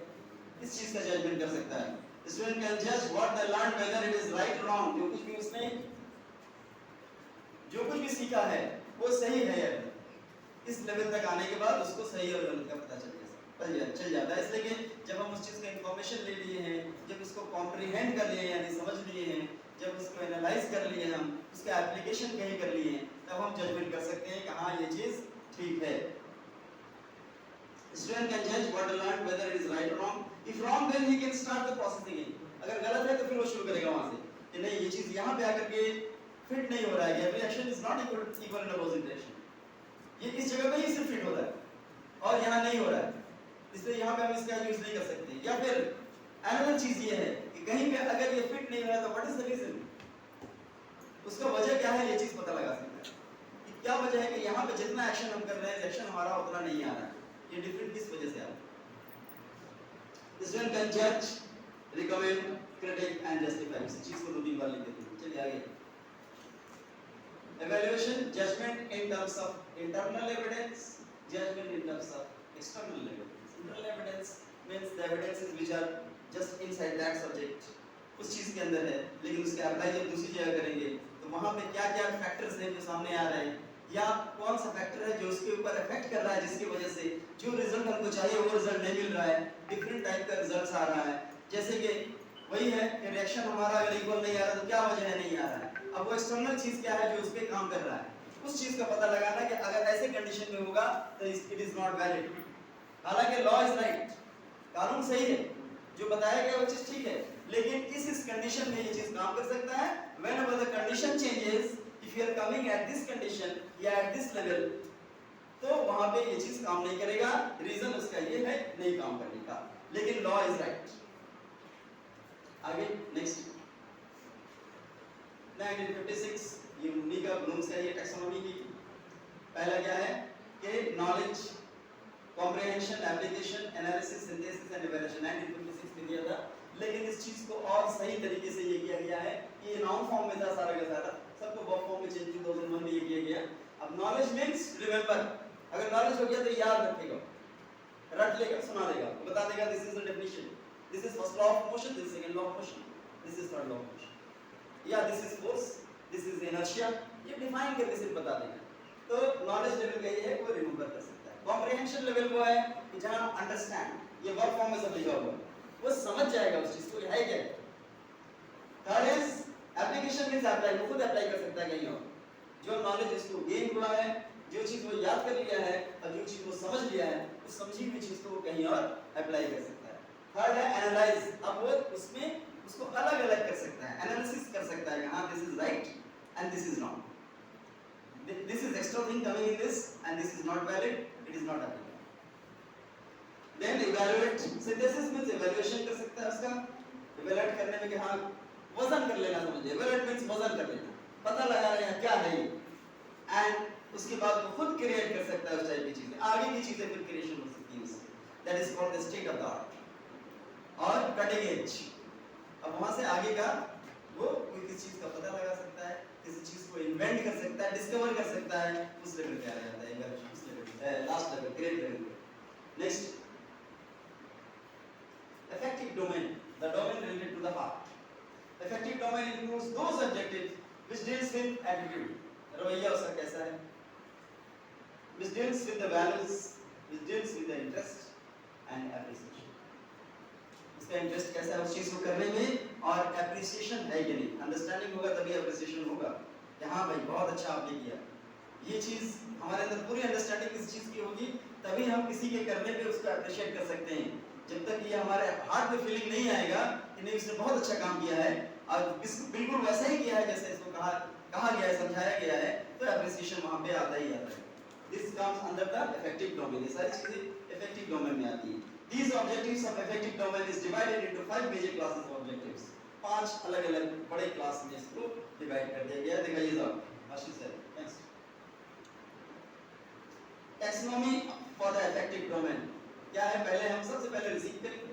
इस चीज का जजमेंट कर सकता है। Student can judge what they learned whether it is right or wrong. जो कुछ भी उसने जो कुछ भी सीखा है वो सही है या नहीं। इस लेवल तक आने के बाद उसको सही और गलत का पता चल जाता है। इसलिए कि जब हम उस चीज का इंफॉर्मेशन ले लिए हैं, जब इसको कॉम्प्रिहेंड कर लिए यानी समझ लिए हैं, जब उसको एनालाइज कर लिए हम, उसका एप्लीकेशन कहीं कर लिए हैं, तब हम जजमेंट कर सकते हैं कि हाँ ये चीज ठीक है। Student can judge what learned whether it is right or wrong. If wrong, then he can start the process again. अगर गलत है तो फिर वो शुरू करेगा वहाँ से कि नहीं ये चीज़ यहाँ पे आकर के फिट नहीं हो रहा है, every action is not equal in opposite direction. ये इस जगह पे ही सिर्फ फिट होता है और यहाँ नहीं हो रहा है, इसलिए यहाँ पे हम इसका यूज नहीं कर सकते. या फिर अनदर चीज़ ये है कि कहीं पे अगर ये फिट नहीं हो रहा तो व्हाट इज द रीजन, उसका वजह क्या है, ये चीज़ पता लगा सकते हैं कि क्या वजह है कि यहाँ पे जितना एक्शन हम कर रहे हैं एक्शन हमारा उतना नहीं आ रहा है, ये डिफरेंट किस वजह से आ रहा है. Student can judge, recommend, critique and justify. इस चीज को 2-3 बार लिख देते हैं. चलिए आगे. Evaluation, judgment in terms of internal evidence, judgment in terms of external evidence. Internal evidence means the evidences which are just inside that subject. उस चीज के अंदर है, लेकिन उसके अप्लाई जब दूसरी जगह करेंगे तो वहाँ पे क्या-क्या फैक्टर्स हैं जो सामने आ रहे हैं, या कौन सा फैक्टर है जो उसके ऊपर इफेक्ट कर रहा है जिसकी वजह से जो रिजल्ट हमको चाहिए वो रिजल्ट नहीं मिल रहा है, डिफरेंट टाइप का रिजल्ट्स आ रहा है. जैसे कि वही है कि रिएक्शन हमारा अगर इक्वल नहीं आ रहा तो क्या वजह है नहीं आ रहा है. अब वो एक्सटर्नल चीज क्या है जो उस पे काम कर रहा है, उस चीज का पता लगाना कि अगर ऐसे कंडीशन में होगा तो इट इज नॉट वैलिड. हालांकि लॉ इज राइट, कानून सही है, जो बताया गया वो चीज ठीक है, लेकिन इस कंडीशन में ये चीज काम कर सकता है. Whenever the condition changes, if you are coming at this condition या at this level, तो वहां पे ये चीज काम नहीं करेगा. रीजन उसका ये है नहीं काम करने का, लेकिन लॉ इज राइट. आगे नेक्स्ट 1956 ये उन्हीं का ब्लूम्स का ये टैक्सोनॉमी की पहला क्या है कि knowledge, comprehension, application, analysis, synthesis and evaluation 1956 में दिया था. लेकिन इस चीज को और सही तरीके से ये किया गया है कि ये नाउन फॉर्म में था सारा का सारा, सबको वर्ब फॉर्म में चेंज 2001 में ये किया गया. अब नॉलेज मींस रिमेंबर, अगर नॉलेज हो गया तो याद रखेगा, रट लेगा, सुना देगा, बता देगा this is the definition, this is first law of motion, this is second law of motion, this is third law of motion, या this is force, this is inertia, ये डिफाइन करके सिर्फ बता देगा. तो नॉलेज लेवल का ये है वो रिमेंबर कर सकता है. कॉम्प्रिहेंशन लेवल वो है कि जहां अंडरस्टैंड, ये वर्ब फॉर्म में सब लिखा हुआ है, वो समझ जाएगा उस चीज को, ये है क्या. Third is application means apply, वो खुद अप्लाई कर सकता है कहीं और, जो नॉलेज इसको गेन हुआ है, जो चीज वो याद कर लिया है और जो चीज वो समझ लिया है, उस समझी हुई चीज को वो कहीं और अप्लाई कर सकता है. थर्ड है एनालाइज, अब वो उसमें उसको अलग अलग कर सकता है, एनालिसिस कर सकता है, हां this is right and this is wrong, this is extra thing coming in this and this is not valid, it is not applicable. Then evaluate, synthesis means evaluation कर सकता है उसका, इवैल्यूएट करने में कि हां वजन कर लेना, समझिए इवैल्यूएट मींस वजन कर लेना, पता लगा रहे हैं क्या है ये, एंड उसके बाद वो खुद क्रिएट कर सकता है उस टाइप की चीजें, आगे की चीजें फिर क्रिएशन हो सकती है उससे. That is called the state of the art. और कटिंग एज, अब वहां से आगे का वो कोई किसी चीज का पता लगा सकता है, किसी चीज को इन्वेंट कर सकता है, डिस्कवर कर सकता है, उस लेवल पे आ जाता है इवैल्यूएशन, उस level last level grade level. Next affective domain, the domain related to the heart. Affective domain includes those adjectives which deals with attitude, रवैया उसका कैसा है, which deals with the values, which deals with the interest and appreciation. उसका interest कैसा है उस चीज को करने में, और appreciation है कि नहीं, अंडरस्टैंडिंग होगा तभी appreciation होगा कि हाँ भाई बहुत अच्छा आपने किया. ये चीज हमारे अंदर पूरी अंडरस्टैंडिंग किसी चीज की होगी तभी हम किसी के करने पे उसका अप्रिशिएट कर सकते हैं. जब तक ये हमारे हार्ट में फीलिंग नहीं आएगा कि नहीं उसने बहुत अच्छा काम किया है और बिल्कुल वैसा ही किया है जैसे इसको कहा गया है, समझाया गया है, तो एप्रिसिएशन वहां पे आता ही आता है. This comes under the effective domain. ये सारी चीजें इफेक्टिव डोमेन में आती हैं. These objectives of effective domain is divided into 5 major classes of objectives. 5 अलग-अलग बड़े क्लास में इसको डिवाइड कर दिया गया है. दिखाइए साहब Ashish sir. Next taxonomy for the effective domain क्या है, पहले हम सबसे पहले रिसीव करेंगे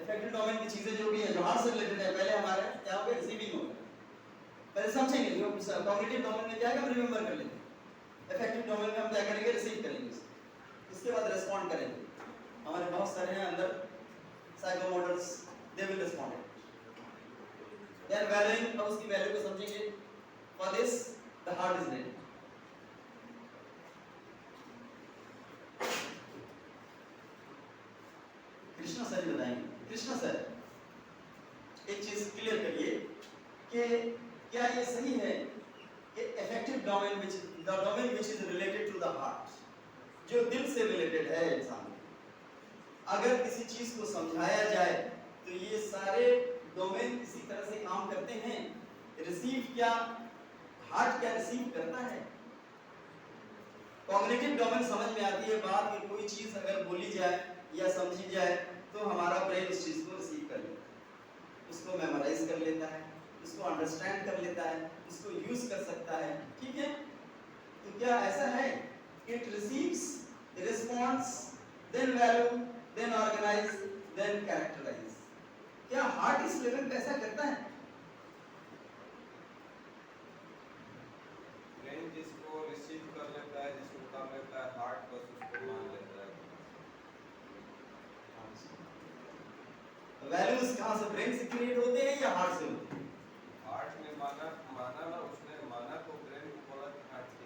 इफेक्टिव डोमेन की चीजें जो भी है जो हार्ट से रिलेटेड है. पहले हमारे क्या होगा, रिसीविंग होगा, पहले समझेंगे. जो कॉग्निटिव डोमेन में क्या है हम रिमेंबर कर लेंगे, इफेक्टिव डोमेन में हम क्या करेंगे, रिसीव करेंगे उसके बाद रिस्पॉन्ड करेंगे. हमारे बहुत सारे हैं अंदर psychomotors, they will respond. Then valuing, अब उसकी वैल्यू को समझेंगे. For this the heart is ready. Krishna sir बताएंगे. कृष्णा सर एक चीज क्लियर करिए कि क्या ये सही है कि effective domain which the domain which is related to the heart जो दिल से रिलेटेड है इंसान के। अगर किसी चीज को समझाया जाए तो ये सारे डोमेन इसी तरह से काम करते हैं। रिसीव क्या, हार्ट क्या रिसीव करता है। कॉग्निटिव डोमेन समझ में आती है बात कि कोई चीज अगर बोली जाए या समझी जाए तो हमारा ब्रेन उस चीज को रिसीव कर लेता है, उसको मेमोराइज कर लेता है, उसको अंडरस्टैंड कर लेता है, उसको यूज कर सकता है। ठीक है, तो क्या ऐसा है? It receives, responds, then value, then organise, then characterise. क्या हार्ट इस लेवल पे ऐसा करता है? ब्रेन जिसको रिसीव कर लेता है, जिसको कर लेता है, हार्ट बस उसको मान लेता है। वैल्यूज कहाँ से, ब्रेन से क्रिएट होते हैं या हार्ट से होते हैं? हार्ट ने माना ना, उसने माना तो ब्रेन को बोला कि हार्ट से।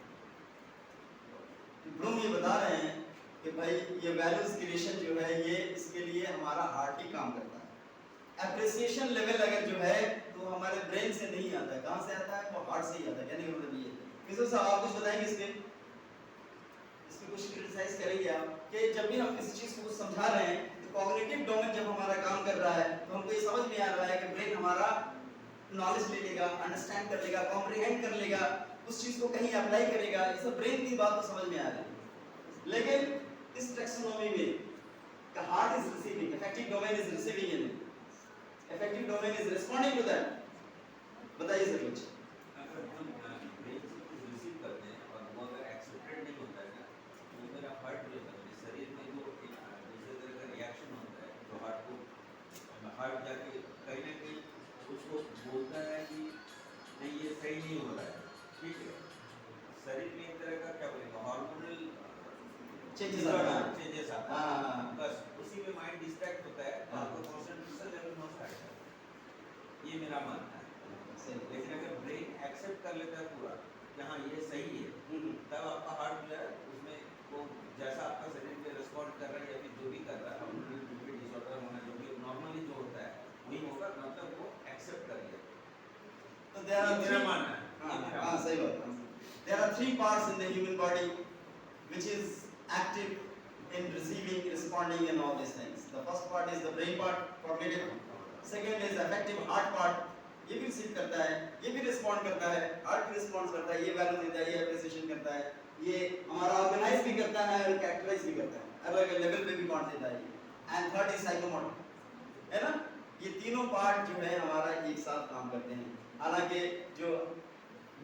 ब्लूम ये बता रहे हैं कि भाई ये वैल्यूज क्रिएशन जो है ये इसके लिए हमारा हार्ट ही काम करता है। एप्रिसिएशन लेवल अगर जो है तो हमारे ब्रेन से नहीं आता है, कहाँ से आता है? वो हार्ट से ही आता है। कहने का मतलब ये किसी साहब आप कुछ बताएंगे इसमें कुछ क्रिटिसाइज करेंगे आप कि जब भी हम किसी चीज को कुछ समझा रहे हैं तो कॉग्निटिव डोमेन जब हमारा काम कर रहा है तो हमको ये समझ में आ रहा है कि ब्रेन हमारा नॉलेज ले लेगा, अंडरस्टैंड कर लेगा, कॉम्प्रिहेंड कर लेगा, उस चीज को कहीं अप्लाई करेगा। ये सब ब्रेन की बात तो समझ में आ रही है। लेकिन इस टैक्सोनॉमी में heart is receiving, affective domain is receiving in, affective domain is responding to that. बताइए सर कुछ। अगर हम ब्रेन से कुछ रिसीव करते हैं और वो अगर एक्सेप्टेड नहीं होता है ना, तो मेरा हार्ट जो है शरीर में जो एक दूसरे तरह का रिएक्शन होता है, तो हार्ट जाके कहीं ना कहीं उसको बोलता है कि नहीं ये सही नहीं हो रहा है। ठीक है, शरीर में एक तरह का क्या बोलेगा, हार्मोनल चेंजेस आता है। चेंजेस आता है, बस उसी में माइंड डिस्ट्रैक्ट होता है, आपका कंसंट्रेशन लेवल बहुत हाई है। ये मेरा मानना है। लेकिन अगर ब्रेन एक्सेप्ट कर लेता है पूरा कि हाँ ये सही है, तब आपका हार्ट जो है उसमें वो जैसा आपका शरीर में रिस्पॉन्ड कर रहा है या फिर जो भी कर रहा है, डिसऑर्डर होना जो भी नॉर्मली जो होता है वही होगा, मतलब वो एक्सेप्ट कर लिया। तो देयर आर मेरा मानना है। हाँ सही बात। There are 3 parts in the human body which is active in receiving, responding and all these things. The first part is the brain part, cognitive. Second is affective heart part. ये भी receive करता है, ये भी respond करता है, heart भी respond करता है, ये वैल्यू देता है, ये एप्रिसिएशन करता है, ये हमारा ऑर्गेनाइज भी करता है और कैरेक्टराइज भी करता है, अलग अलग लेवल पे भी बांट देता है। एंड थर्ड इज साइकोमोटर, है ना। ये तीनों पार्ट जो है हमारा एक साथ काम करते हैं। हालांकि जो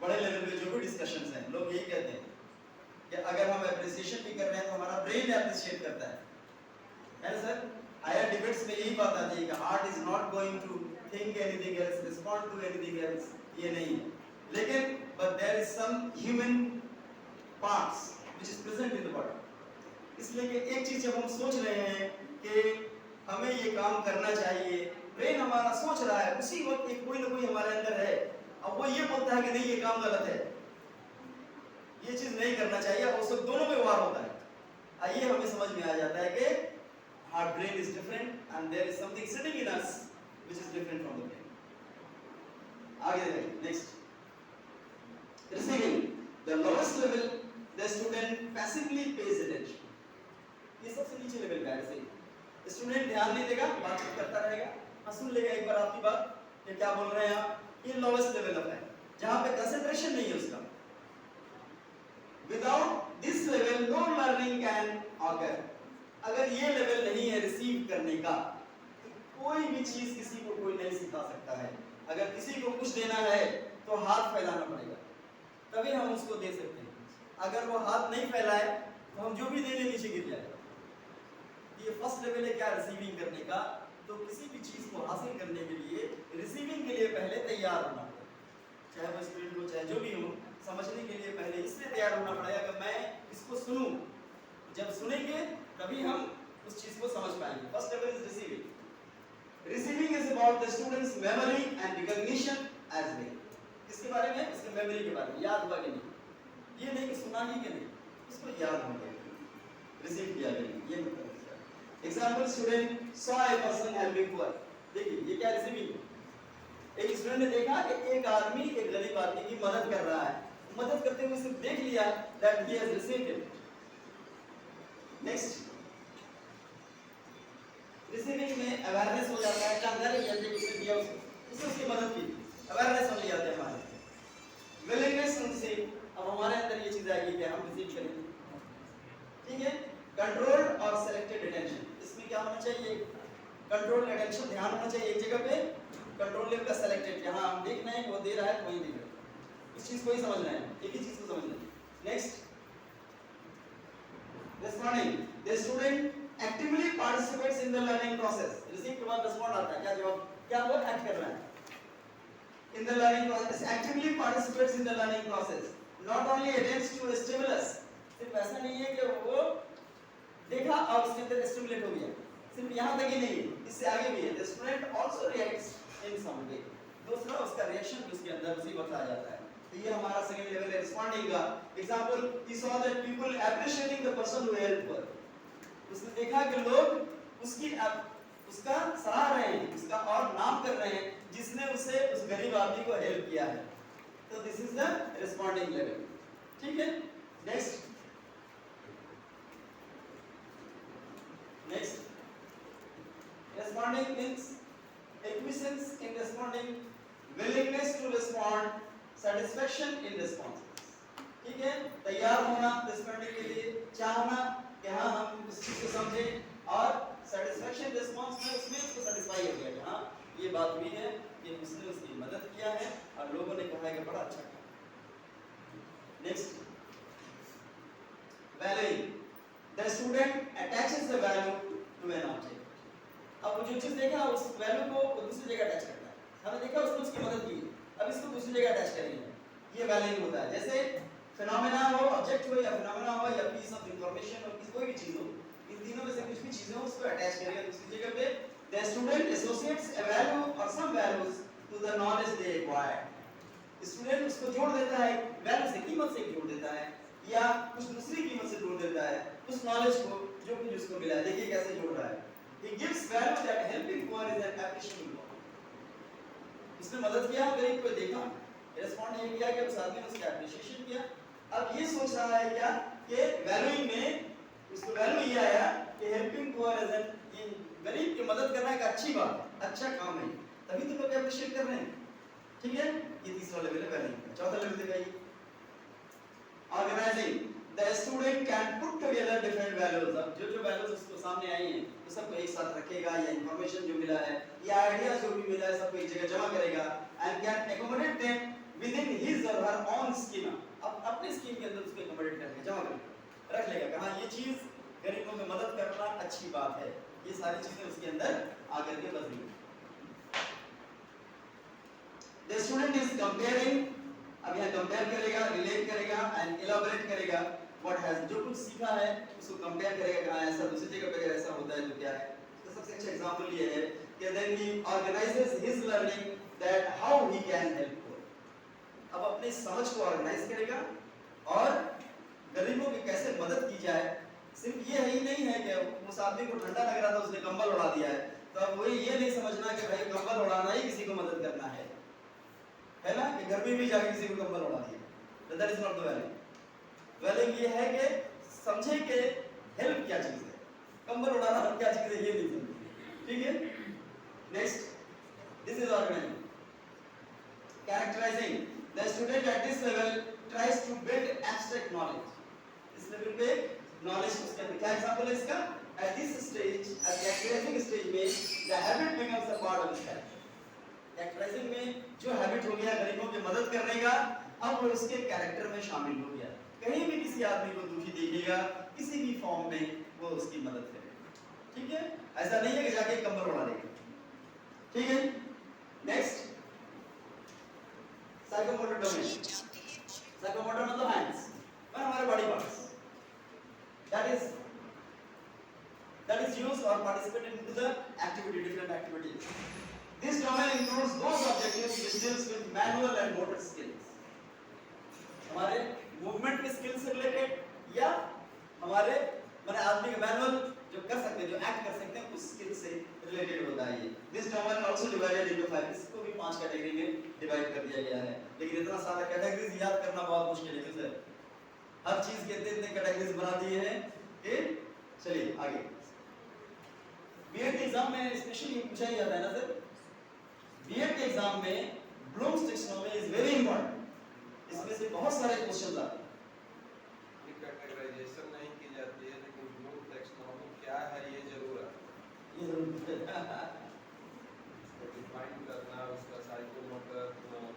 बड़े लेवल पे जो भी डिस्कशंस हैं, लोग यही कहते हैं कि अगर हम एप्रिसिएशन भी कर रहे हैं तो हमारा ब्रेन एप्रिशिएट करता है ना सर। हायर डिबेट्स में यही बात आती है कि heart is not going to think anything else, respond to anything else, ये नहीं है। लेकिन but there is some human parts which is present in the body। इसलिए कि एक चीज जब हम सोच रहे हैं कि हमें ये काम करना चाहिए, ब्रेन हमारा सोच रहा है, उसी वक्त एक कोई ना कोई हमारे अंदर है, अब वो ये बोलता है कि नहीं ये काम गलत है, ये चीज नहीं करना चाहिए, और सब दोनों में वार होता है। आइए हमें समझ में आ जाता है कि our brain is different and there is something sitting in us which is different from the brain. आगे देखिए, next, receiving, the lowest level, the student passively pays attention. ये सबसे नीचे लेवल का है receiving. स्टूडेंट ध्यान नहीं देगा, बातचीत करता रहेगा, हाँ सुन लेगा एक बार आपकी बात कि क्या बोल रहे हैं आप, ये lowest level of है, जहाँ पे concentration नहीं है उसका। Without this level, no learning can occur. अगर ये लेवल नहीं है रिसीव करने का, कोई भी चीज किसी को कोई नहीं सिखा सकता है। अगर किसी को कुछ देना है तो हाथ फैलाना पड़ेगा, तभी हम उसको दे सकते हैं। अगर वो हाथ नहीं फैलाए तो हम जो भी देने नीचे गिर जाएगा। ये फर्स्ट लेवल है क्या, रिसीविंग करने का। तो किसी भी चीज को हासिल करने के लिए, रिसीविंग के लिए पहले तैयार होना पड़ेगा। चाहे वो स्टूडेंट हो चाहे जो भी हो, समझने के लिए पहले इसलिए तैयार होना पड़ेगा कि मैं इसको सुनूं। जब सुनेंगे तभी हम उस चीज को समझ पाएंगे। First level is receiving. Receiving is about the student's memory and recognition as well. इसके बारे में, इसके मेमोरी के बारे में, याद हुआ कि नहीं, ये नहीं कि सुना ही कि नहीं, इसको याद हो गया, रिसीव किया गया, ये मतलब है। Example, student saw a person helping poor. देखिए ये क्या रिसीविंग है। एक स्टूडेंट ने देखा कि एक आदमी एक गरीब आदमी की मदद कर रहा है, मदद करते हुए सिर्फ देख लिया, that he has received it. Next, receiving में अवेयरनेस हो जाता है, जानकारी मिल जाती है उसने दिया उससे उसकी मदद की, अवेयरनेस हो जाती है हमारे। विलिंगनेस टू रिसीव, अब हमारे अंदर ये चीज आएगी कि हम रिसीव करेंगे, ठीक है। कंट्रोल्ड और सेलेक्टेड अटेंशन, इसमें क्या होना चाहिए, कंट्रोल्ड अटेंशन, ध्यान होना चाहिए एक जगह पे, कंट्रोल लेवल का सेलेक्टेड, जहां हम देख रहे हैं वो दे रहा है तो वही देख रहे हैं, इस चीज को ही समझना है, एक ही चीज को समझना है। Next, responding, the student actively participates in the learning process, receive के बाद respond आता है, क्या जवाब, क्या वो एक्ट कर रहा है in the learning process, actively participates in the learning process, not only attends to a stimulus, सिर्फ ऐसा नहीं है कि वो देखा और उसके अंदर स्टिमुलेट हो गया, सिर्फ यहाँ तक ही नहीं है, इससे आगे भी है, the student also reacts in some way, दूसरा उसका रिएक्शन भी उसके अंदर उसी वक्त आ जाता है। तो ये हमारा सेकंड लेवल है रिस्पोंडिंग का। Example, he saw that people appreciating the person who helped her, उसने देखा कि लोग उसका सराह रहे हैं, उसका और नाम कर रहे हैं जिसने उसे उस गरीब आदमी को हेल्प किया है, तो this is the responding level, ठीक है। Next, responding means acquiescence in responding, willingness to respond, satisfaction in responses, ठीक है। तैयार होना रिस्पोंडिंग के लिए, चाहना कि हाँ हम उस चीज को समझें, और सेटिस्फैक्शन रिस्पांस में उसमें उसको सेटिस्फाई हो गया कि हाँ ये बात हुई है कि उसने उसकी मदद किया है और लोगों ने कहा है कि बड़ा अच्छा किया। Next, valuing, the student attaches the value to an object, अब जो चीज देखा उस वैल्यू को दूसरी जगह अटैच करता है, हमने देखा उसने उसकी मदद की, अब इसको दूसरी जगह अटैच करेंगे, ये वैल्यूइंग होता है। जैसे फिनोमेना हो, ऑब्जेक्ट हो या फिनोमेना हो या पीस ऑफ इंफॉर्मेशन हो, कोई भी चीज हो, इन तीनों में से कुछ भी चीजें हो उसको अटैच करेगा दूसरी जगह पे। The student associates a value और some values to the knowledge they acquired, student उसको जोड़ देता है, वैल्यू से कीमत से जोड़ देता है या कुछ दूसरी कीमत से जोड़ देता है उस नॉलेज को जो कुछ उसको मिला है। देखिए कैसे जोड़ रहा है, he gives value that helping poor is an appreciable one, उसने मदद किया, गरीब को देखा, रिस्पॉन्ड ये किया कि उस आदमी ने उसका एप्रिशिएशन किया। अब ये सोच रहा है क्या कि वैल्यूइंग में उसको वैल्यू ये आया कि हेल्पिंग पुअर इज एन, ये गरीब की मदद करना एक अच्छी बात, अच्छा काम है, तभी तो लोग एप्रिशिएट कर रहे हैं, ठीक है। ये तीसरा लेवल है वैल्यूइंग का। चौथा लेवल दिखाइए, organising, the student can put together different values, अब जो वैल्यूज उसको सामने आई हैं तो सबको एक साथ रखेगा, या इंफॉर्मेशन जो मिला है या आइडिया जो भी मिला है सबको एक जगह जमा करेगा, and can accommodate them within his or her own schema, अब अपने स्कीम के अंदर उसको accommodate करके जमा करके रख लेगा कि हाँ ये चीज गरीबों की मदद करना अच्छी बात है, ये सारी चीजें उसके अंदर आकर के बस गई। The student is comparing, अब यहाँ कंपेयर करेगा, रिलेट करेगा एंड इलैबोरेट करेगा what has, जो कुछ सीखा है उसको कंपेयर करेगा कि हाँ ऐसा दूसरी जगह पे ऐसा होता है तो क्या है। तो सबसे अच्छा एग्जांपल ये है कि then he organizes his learning that how he can help poor, अब अपनी समझ को ऑर्गेनाइज करेगा और गरीबों की कैसे मदद की जाए। सिर्फ ये ही नहीं है कि उस आदमी को ठंडा लग रहा था उसने कंबल उड़ा दिया है, तो अब वही ये नहीं समझना कि भाई कंबल उड़ाना ही किसी को मदद करना है ना, कि गर्मी में जाके किसी को कंबल उड़ा दिया, that is not the value. Value ये है कि समझे कि हेल्प क्या चीज है, कंबल उड़ाना क्या चीज है ये नहीं समझे, ठीक है। Next, this is organising, characterising, the student at this level tries to build abstract knowledge, इस लेवल पे नॉलेज उसके अंदर क्या एग्जांपल है इसका, at this stage, at characterising stage में the habit becomes a part of the character, characterising में जो हैबिट हो गया गरीबों की मदद करने का, अब वो उसके कैरेक्टर में शामिल हो गया, कहीं भी किसी आदमी को दुखी देखेगा किसी भी फॉर्म में वो उसकी मदद करेगा, ठीक है। ऐसा नहीं है कि जाके कंबल उड़ा देगा, ठीक है। नेक्स्ट, साइकोमोटर डोमेन, साइकोमोटर मतलब हैंड्स और हमारे body parts, that is used or participated into the activity, different activities. This domain includes those objectives which deals with manual and motor skills, हमारे मूवमेंट के स्किल से related या हमारे माने आदमी के मैनुअल जो कर सकते हैं, जो एक्ट कर सकते हैं उस स्किल से रिलेटेड होता है ये। This domain also divided into 5, इसको भी 5 कैटेगरी में डिवाइड कर दिया गया है, लेकिन इतना सारा कैटेगरीज याद करना बहुत मुश्किल है, सर हर चीज के इतने कैटेगरीज बना दिए हैं कि चलिए आगे। बीएड के एग्जाम में स्पेशली पूछा ही जाता है ना सर, बीएड के एग्जाम में Bloom's taxonomy is very important. इसमें से बहुत सारे क्वेश्चंस आते हैं। कैटेगराइजेशन नहीं की जाती है, लेकिन ब्लूम टैक्सोनॉमी क्या है ये जरूर है। ये जरूर डिफाइन करना, उसका साइकोमोटर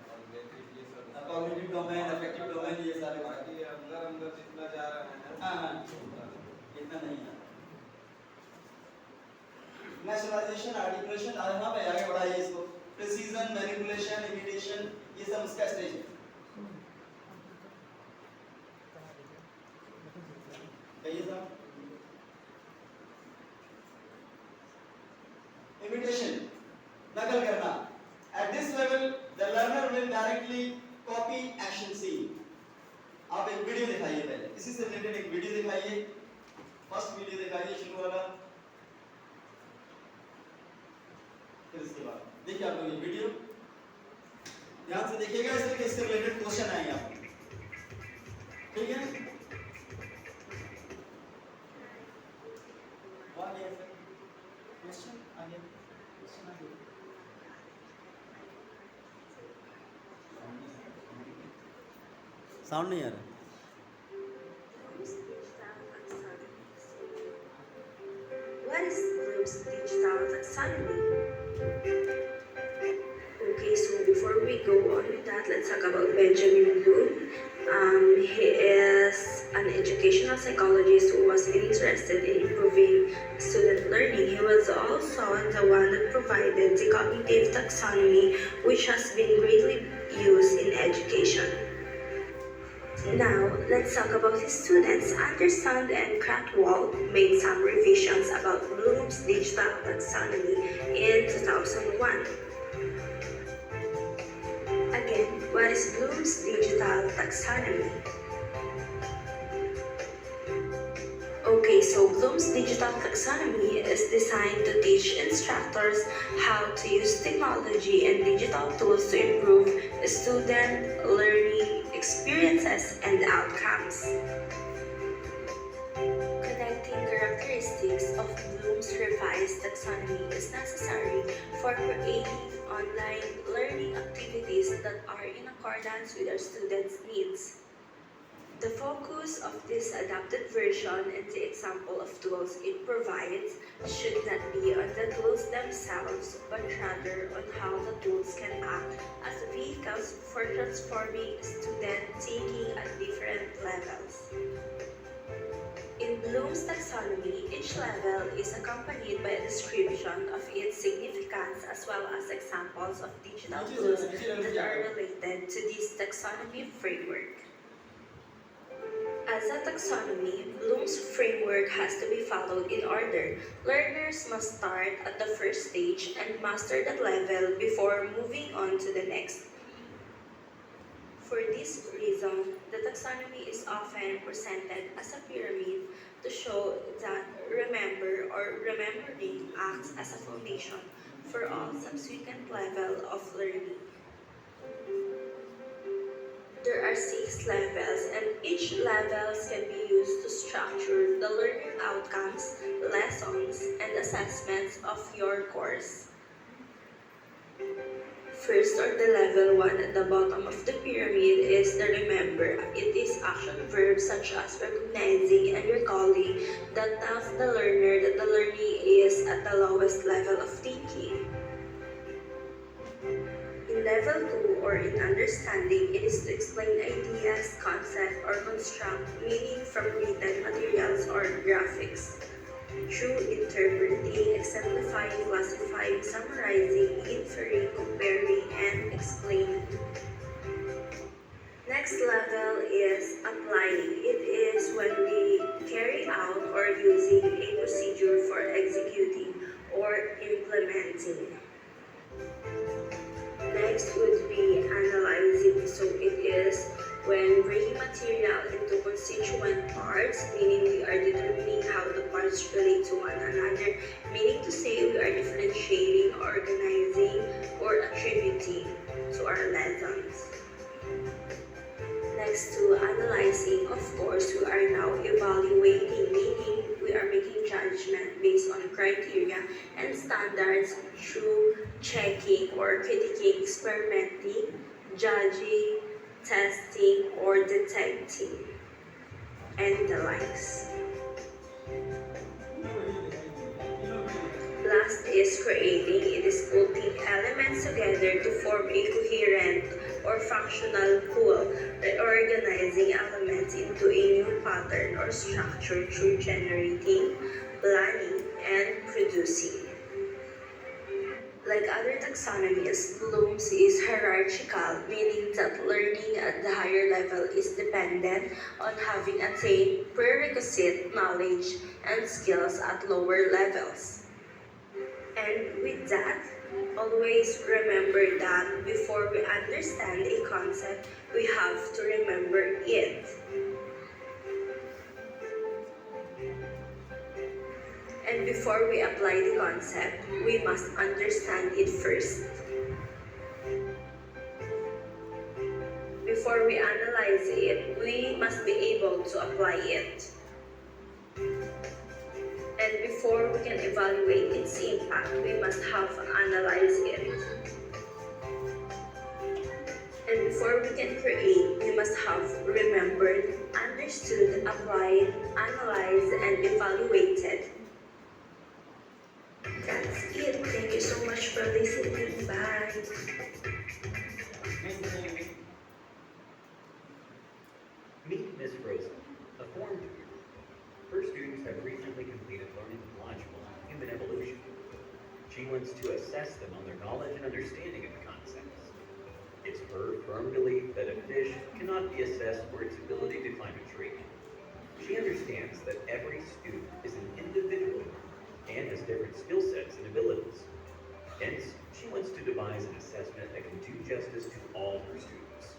कॉग्निटिव, ये सब कॉग्निटिव डोमेन, अफेक्टिव डोमेन, ये सारे बाकी अंदर अंदर जितना जा रहे हैं हां इतना नहीं है। नेशनलाइजेशन, आर्टिकुलेशन, यहाँ पे आगे बढ़ाइए इसको। प्रिसीजन, मैनिपुलेशन, इमिटेशन, ये सब उसका स्टेज है। कहिए साहब। इमिटेशन, नकल करना। At this level, the learner will directly copy action scene. आप एक वीडियो दिखाइए पहले, इसी से रिलेटेड एक वीडियो दिखाइए। फर्स्ट वीडियो दिखाइए शुरू वाला। फिर इसके बाद देखिए आप लोग ये वीडियो ध्यान से देखिएगा, इससे रिलेटेड क्वेश्चन आएंगे आपको, ठीक है? क्वेश्चन आ गया, क्वेश्चन आ गया। साउंड नहीं आ रहा। What is Bloom's digital taxonomy? Okay, so before we go on with that, let's talk about Benjamin Bloom. He is an educational psychologist who was interested in improving student learning. He was also the one that provided the cognitive taxonomy, which has been greatly used in education. Now, let's talk about his students. Anderson and Cratwell made some revisions about Bloom's digital taxonomy in 2001. Again, what is Bloom's digital taxonomy? Okay, so Bloom's digital taxonomy is designed to teach instructors how to use technology and digital tools to improve student learning experiences and outcomes. Connecting characteristics of Bloom's revised taxonomy is necessary for creating online learning activities that are in accordance with our students' needs. The focus of this adapted version and the example of tools it provides should not be on the tools themselves, but rather on how the tools can act as vehicles for transforming student thinking at different levels. In Bloom's taxonomy, each level is accompanied by a description of its significance as well as examples of digital tools that are related to this taxonomy framework. As a taxonomy, Bloom's framework has to be followed in order. Learners must start at the first stage and master that level before moving on to the next. For this reason, the taxonomy is often presented as a pyramid to show that remembering acts as a foundation for all subsequent levels of learning. There are 6 levels, and each level can be used to structure the learning outcomes, lessons, and assessments of your course. First, or the level 1 at the bottom of the pyramid, is the remember. It is action verbs such as recognizing and recalling that tells the learner that the learning is at the lowest level of thinking. In level 2, or in understanding, it is to explain ideas, concepts, or construct meaning from written materials or graphics. Through interpreting, exemplifying, classifying, summarizing, inferring, comparing, and explaining. Next level is applying. It is when we carry out or using a procedure for executing or implementing. Next would be analyzing. So it is when breaking material into constituent parts, meaning we are determining how the parts relate to one another, meaning to say we are differentiating, organizing, or attributing to our lessons. Next to analyzing, of course, we are now evaluating, meaning we we are making judgment based on criteria and standards through checking or critiquing, experimenting, judging, testing, or detecting, and the likes. Last is creating. It is putting elements together to form a coherent or functional whole, reorganizing elements into a new pattern or structure through generating, planning, and producing. Like other taxonomies, Bloom's is hierarchical, meaning that learning at the higher level is dependent on having attained prerequisite knowledge and skills at lower levels. And with that, always remember that before we understand a concept, we have to remember it. And before we apply the concept, we must understand it first. Before we analyze it, we must be able to apply it. And before we can evaluate its impact, we must have analyzed it. And before we can create, we must have remembered, understood, applied, analyzed, and evaluated. That's it. Thank you so much for listening. Bye. Meet Miss Rosa, a form tutor. Her students have recently completed learning module Human Evolution. She wants to assess them on their knowledge and understanding of the concepts. It's her firm belief that a fish cannot be assessed for its ability to climb a tree. She understands that every student is an individual and has different skill sets and abilities. Hence, she wants to devise an assessment that can do justice to all her students.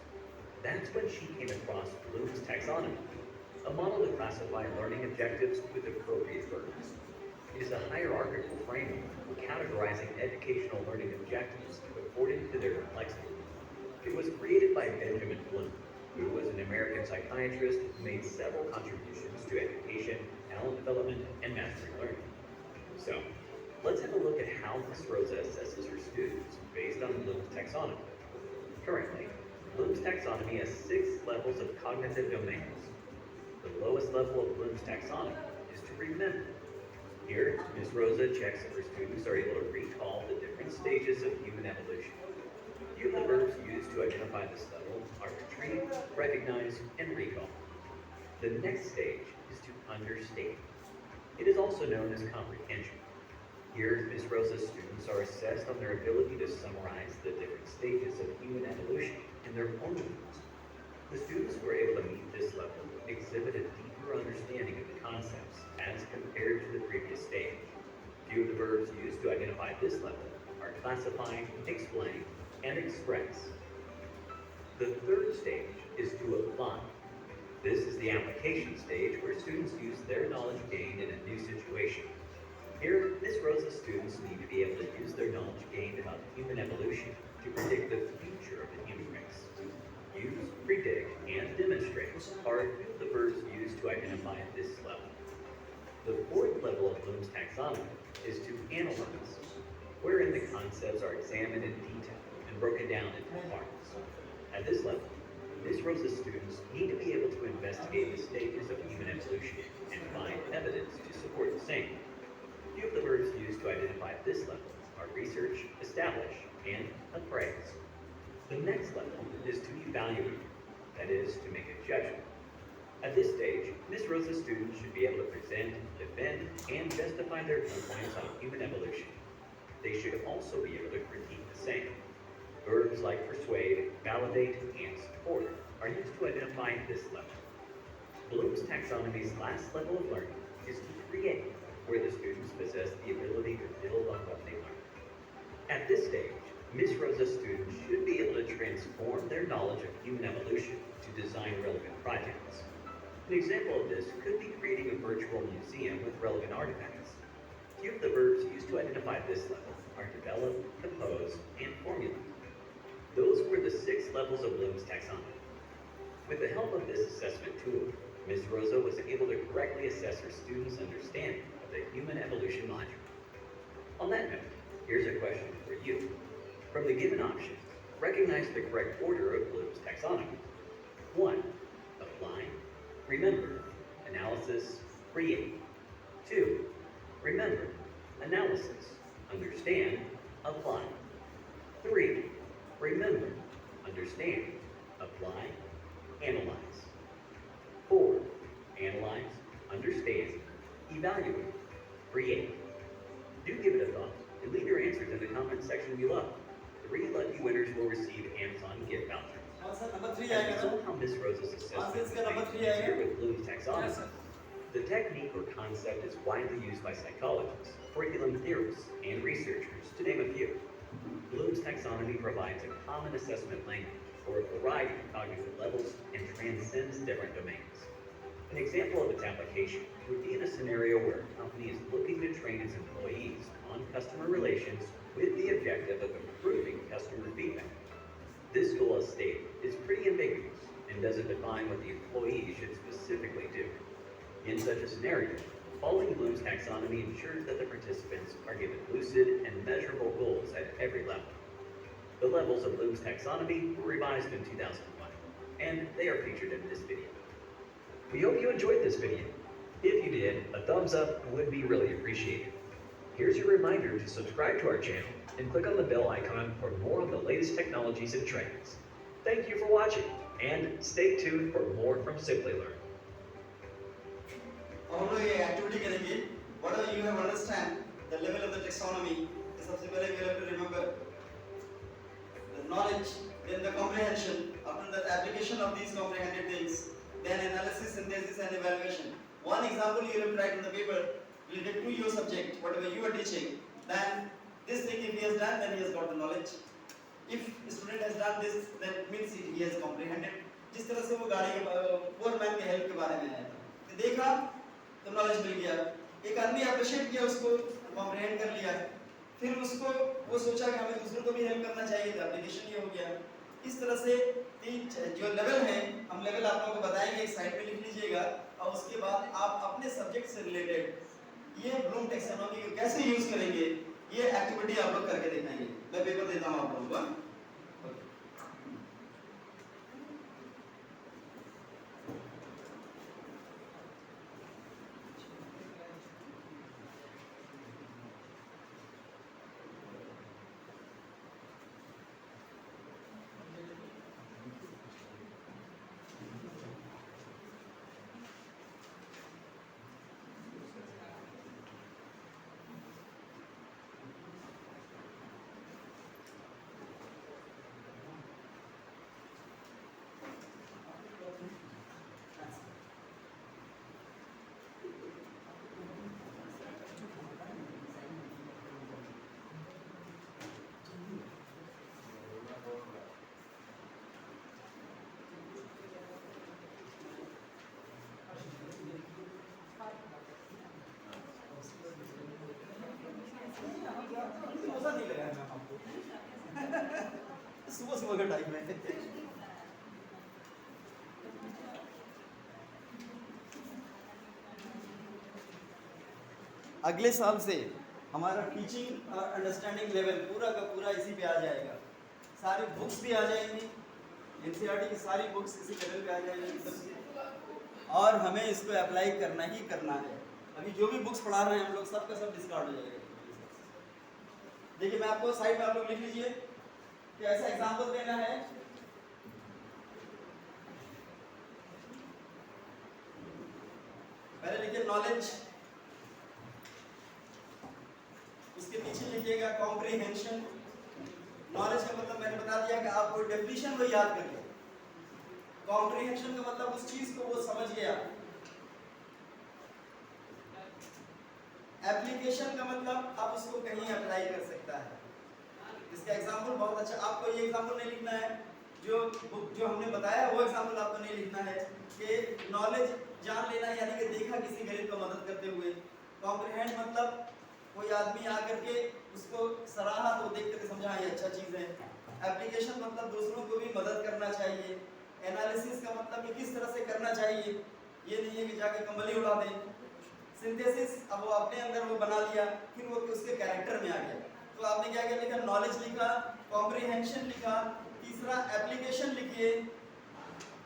That's when she came across Bloom's Taxonomy, a model to classify learning objectives with appropriate verbs. It is a hierarchical framework for categorizing educational learning objectives according to their complexity. It was created by Benjamin Bloom, who was an American psychiatrist who made several contributions to education, talent development, and mastery learning. So, let's have a look at how Ms. Rosa assesses her students based on Bloom's taxonomy. Currently, Bloom's taxonomy has 6 levels of cognitive domains. The lowest level of Bloom's taxonomy is to remember. Here, Ms. Rosa checks if her students are able to recall the different stages of human evolution. A few of the verbs used to identify this level are retrieve, recognize, and recall. The next stage is to understand. It is also known as comprehension. Here, Ms. Rosa's students are assessed on their ability to summarize the different stages of human evolution in their own words. The students who are able to meet this level exhibit a deeper understanding of the concepts as compared to the previous stage. Few of the verbs used to identify this level are classify, explain, and express. The third stage is to apply. This is the application stage where students use their knowledge gained in a new situation. Here, Ms. Rosa's students need to be able to use their knowledge gained about human evolution to predict the future of the human race. Use, predict, and demonstrate are a few of the verbs used to identify this level. The fourth level of Bloom's taxonomy is to analyze, wherein the concepts are examined in detail and broken down into parts. At this level, Ms. Rosa's students need to be able to investigate the stages of human evolution and find evidence to support the same. Few of the verbs used to identify this level are research, establish, and appraise. The next level is to evaluate, that is, to make a judgment. At this stage, Ms. Rosa's students should be able to present, defend, and justify their viewpoints on human evolution. They should also be able to critique the same. Verbs like persuade, validate, and support are used to identify this level. Bloom's taxonomy's last level of learning is to create, where the students possess the ability to build on what they learn. At this stage, Ms. Rosa's students should be able to transform their knowledge of human evolution to design relevant projects. An example of this could be creating a virtual museum with relevant artifacts. Few of the verbs used to identify this level are develop, compose, and formulate. Those were the 6 levels of Bloom's taxonomy. With the help of this assessment tool, Ms. Rosa was able to correctly assess her students' understanding of the human evolution module. On that note, here's a question for you. From the given options, recognize the correct order of Bloom's taxonomy. 1. Apply, remember, analysis, create. 2. Remember, analysis, understand, apply. 3. Remember, understand, apply, analyze. 4. Analyze, understand, evaluate, create. Do give it a thought and leave your answers in the comment section below. 3 lucky winners will receive Amazon gift vouchers. Answer number 3 As आएगा we ना? saw how Ms. Rosa's assessment Answer was इसका number made 3 आएगा? easier with Bloom's taxonomy. Yes, sir. The technique or concept is widely used by psychologists, curriculum theorists, and researchers, to name a few. Bloom's taxonomy provides a common assessment language for a variety of cognitive levels and transcends different domains. An example of its application would be in a scenario where a company is looking to train its employees on customer relations with the objective of improving customer feedback. This goal, as stated, is pretty ambiguous and doesn't define what the employee should specifically do. In such a scenario, following Bloom's taxonomy ensures that the participants are given lucid and measurable goals at every level. The levels of Bloom's taxonomy were revised in 2001, and they are featured in this video. We hope you enjoyed this video. If you did, a thumbs up would be really appreciated. Here's your reminder to subscribe to our channel and click on the bell icon for more on the latest technologies and trends. Thank you for watching, and stay tuned for more from Simply Learn. और हम लोग ये activity करेंगे whatever you have understand the level of the taxonomy तो सबसे पहले we have to remember the knowledge then the comprehension after that application of these comprehended things then analysis synthesis and evaluation. One example you will write on the paper related to your subject whatever you are teaching, then this thing if he has done then he has got the knowledge. If student has done this then it means he has comprehended. जिस तरह से वो गाड़ी के foreman के help के बारे में आया था देखा तो नॉलेज मिल गया, एक आदमी अप्रिशिएट किया उसको कॉम्प्रिहेंड कर लिया, फिर उसको वो सोचा कि हमें दूसरों को भी हेल्प करना चाहिए तो एप्लीकेशन ये हो गया। इस तरह से जो लेवल है हम लेवल आप लोगों को बताएंगे, एक साइड पे लिख लीजिएगा और उसके बाद आप अपने सब्जेक्ट से रिलेटेड ये ब्लूम टैक्सोनॉमी को कैसे यूज करेंगे ये एक्टिविटी आप लोग करके दिखाएंगे। मैं पेपर देता हूँ आप लोगों को। सुबह का टाइम है। अगले साल से हमारा टीचिंग और अंडरस्टैंडिंग लेवल पूरा का पूरा इसी पे आ जाएगा। सारी बुक्स भी आ जाएंगी, एनसीईआरटी की सारी बुक्स इसी लेवल पे आ जाएंगी एकदम से और हमें इसको अप्लाई करना ही करना है। अभी जो भी बुक्स पढ़ा रहे हैं हम लोग सबका सब डिस्कार्ड हो जाएगा। देखिए मैं आपको साइड में आप लोग लिख लीजिए कि ऐसा एग्जांपल देना है। पहले लिखिए नॉलेज, उसके पीछे लिखिएगा कॉम्प्रिहेंशन। नॉलेज का मतलब मैंने बता दिया कि आप कोई डेफिनेशन वो याद कर ले। कॉम्प्रिहेंशन का मतलब उस चीज को वो समझ गया। एप्लीकेशन का मतलब आप उसको कहीं अप्लाई कर सकता है। इसका एग्जांपल बहुत अच्छा, आपको ये एग्जांपल नहीं लिखना है जो हमने बताया वो एग्जांपल आपको नहीं लिखना है कि नॉलेज जान लेना यानी कि देखा किसी गरीब को मदद करते हुए। कॉम्प्रिहेंड मतलब कोई आदमी आकर के उसको सराहा तो देख करके समझा ये अच्छा चीज़ है। एप्लीकेशन मतलब दूसरों को भी मदद करना चाहिए। एनालिसिस का मतलब कि किस तरह से करना चाहिए ये नहीं है कि जाके कंबल ही उड़ा दें। सिंथेसिस, अब वो अपने अंदर वो बना लिया, फिर वो उसके कैरेक्टर में आ गया। तो आपने क्या क्या लिखा, नॉलेज लिखा, कॉम्प्रिहेंशन लिखा, तीसरा एप्लीकेशन लिखिए,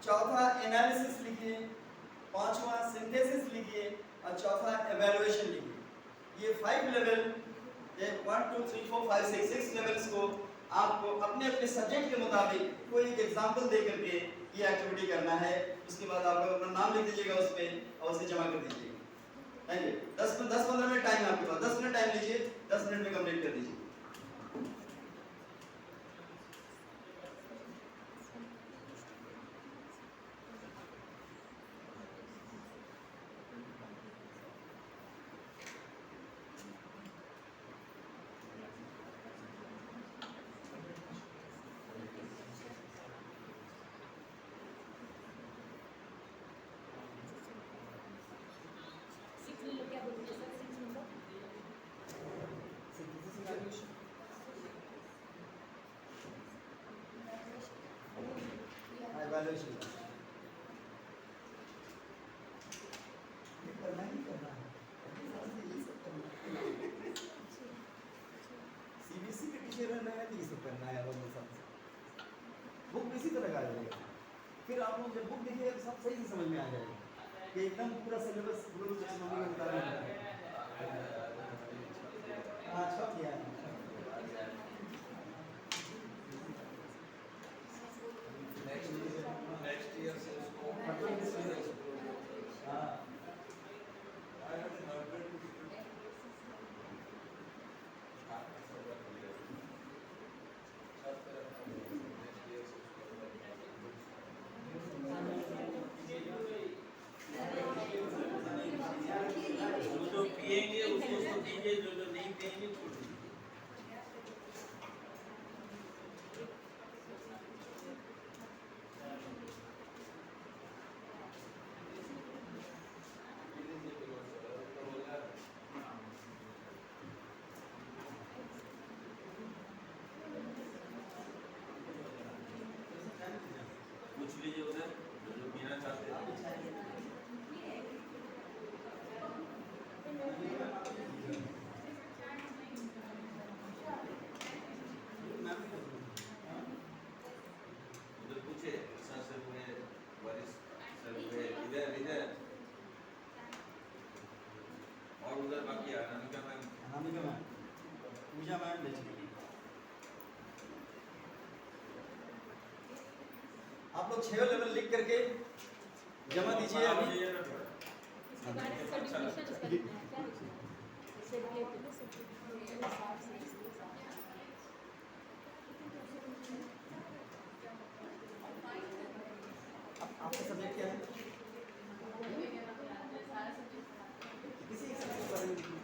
चौथा एनालिसिस लिखिए, पांचवा सिंथेसिस लिखिए और चौथा एवेलुएशन लिखिए। ये 5 लेवल, ये 1 2 3 4 5 6 लेवल्स को आपको अपने अपने सब्जेक्ट के मुताबिक कोई एक एग्जांपल दे करके ये एक्टिविटी करना है। उसके बाद आप अपना नाम लिख दीजिएगा उस पे और उसे जमा कर दीजिएगा। Thank you. 10-15 मिनट टाइम है आपके पास, 10 मिनट टाइम लीजिए, 10 मिनट में कंप्लीट कर दीजिए। एवेलुएशन करना ही करना है, सीबीएसई के टीचर रहना है तो ये सब करना है। और बुक इसी तरह का आ जाएगा, फिर आप लोग जब बुक देखिएगा तो सब सही से समझ में आ जाएगा कि एकदम पूरा सिलेबस पूरा टैक्सोनॉमी के मुताबिक है। हाँ, छप गया है। नेक्स्ट ईयर से उसको हाँ, जो पिएंगे उसको दीजिए, जो नहीं पिएंगे छोड़ दीजिए। पूछ लीजिए उधर जो पीना चाहते हैं। उधर पूछे सर से हुए, वरिष्ठ सर हुए, इधर इधर और उधर बाकी अनामिका मैम, अनामिका मैम, पूजा मैम भेजिए। आप लोग 6 लेवल लिख करके जमा दीजिए अभी। आपका सब्जेक्ट क्या है? किसी एक सब्जेक्ट के बारे में लिखना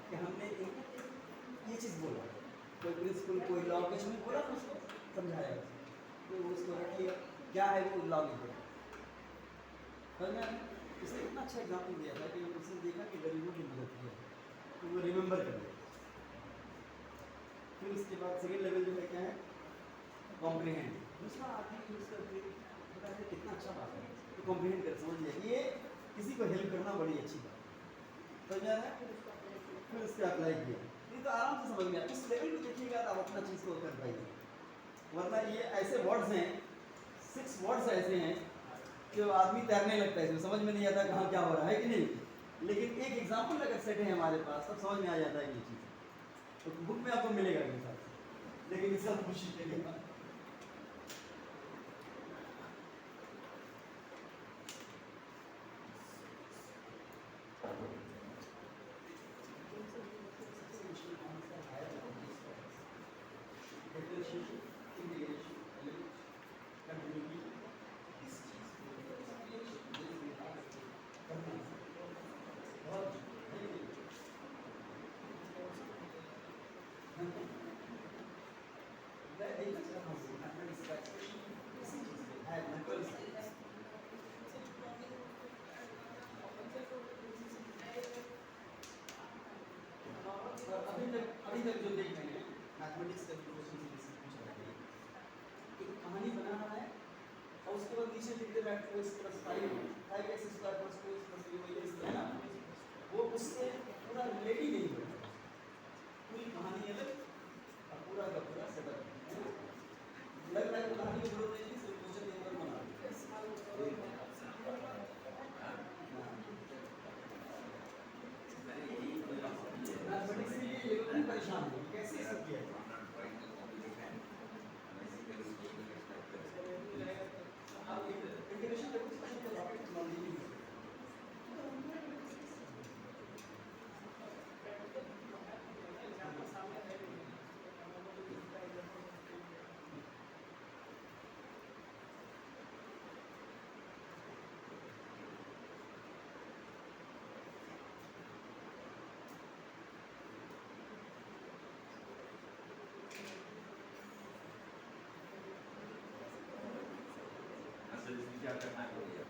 कि हमने ये चीज़ बोला, कोई प्रिंसिपल कोई लॉ कुछ में बोला तो उसको समझाया, तो उसको रखिए क्या है वो लॉ लिखिए। पर मैं इसने इतना अच्छा एग्जाम्पल दिया था कि उसने देखा कि गरीबों की मदद की है तो वो रिमेंबर कर लिया। फिर उसके बाद सेकेंड लेवल जो है क्या है, कॉम्प्रिहेंड। दूसरा आदमी यूज करके पता है कितना अच्छा बात है, तो कॉम्प्रिहेंड कर समझ लिया, ये किसी को हेल्प करना बड़ी अच्छी बात है, समझ आ रहा है। फिर उसको अप्लाई किया, ये तो आराम से समझ में आया। इस लेवल में देखिएगा तो आप अपना चीज़ को कर पाइए, वरना ये ऐसे वर्ड्स हैं, 6 वर्ड्स ऐसे हैं कि आदमी तैरने लगता है, इसमें समझ में नहीं आता कहाँ क्या हो रहा है कि नहीं। लेकिन एक एग्जाम्पल अगर सेट है हमारे पास तब समझ में आ जाता है कि ये चीज़ तो बुक में आपको मिलेगा मेरे साथ, लेकिन इसका कोशिश करिएगा। अभी तक जो देख रहे हैं मैथमेटिक्स का क्वेश्चन से पूछ रहे हैं, एक कहानी बना रहा है और उसके बाद नीचे लिखते बैठते हो इस तरह 5 5x square plus 2x plus 3y है ना, वो उससे पूरा रिलेट ही नहीं होता, पूरी कहानी अलग और पूरा का पूरा सेटअप है ना। लग रहा है कि कहानी की जरूरत नहीं थी, सिर्फ क्वेश्चन पेपर बना मैथमेटिक्स के लिए ये लोग भी परेशान है कैसे ये सब किया है। आप इंटीग्रेशन देखो तो रॉकेट टेक्नोलॉजी नहीं है। असल इसमें क्या करना है भैया?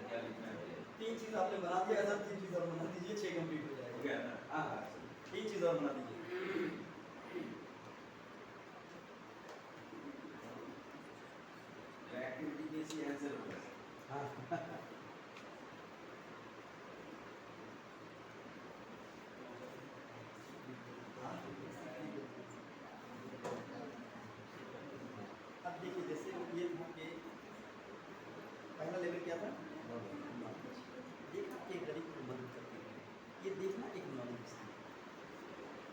क्या लिखना है भैया? 3 चीज आपने बना दिया, ऐसा 3 चीज और बना दीजिए, 6 कंप्लीट हो हो जाएगा। गया ना? हाँ 3 चीज और बना दीजिए। एक्टिविटी बेस्ड ही आंसर होगा। हाँ अब देखिए जैसे ये पहला लेवल क्या था, देखना एक गरीब को मदद करती है, ये देखना एक नॉलेज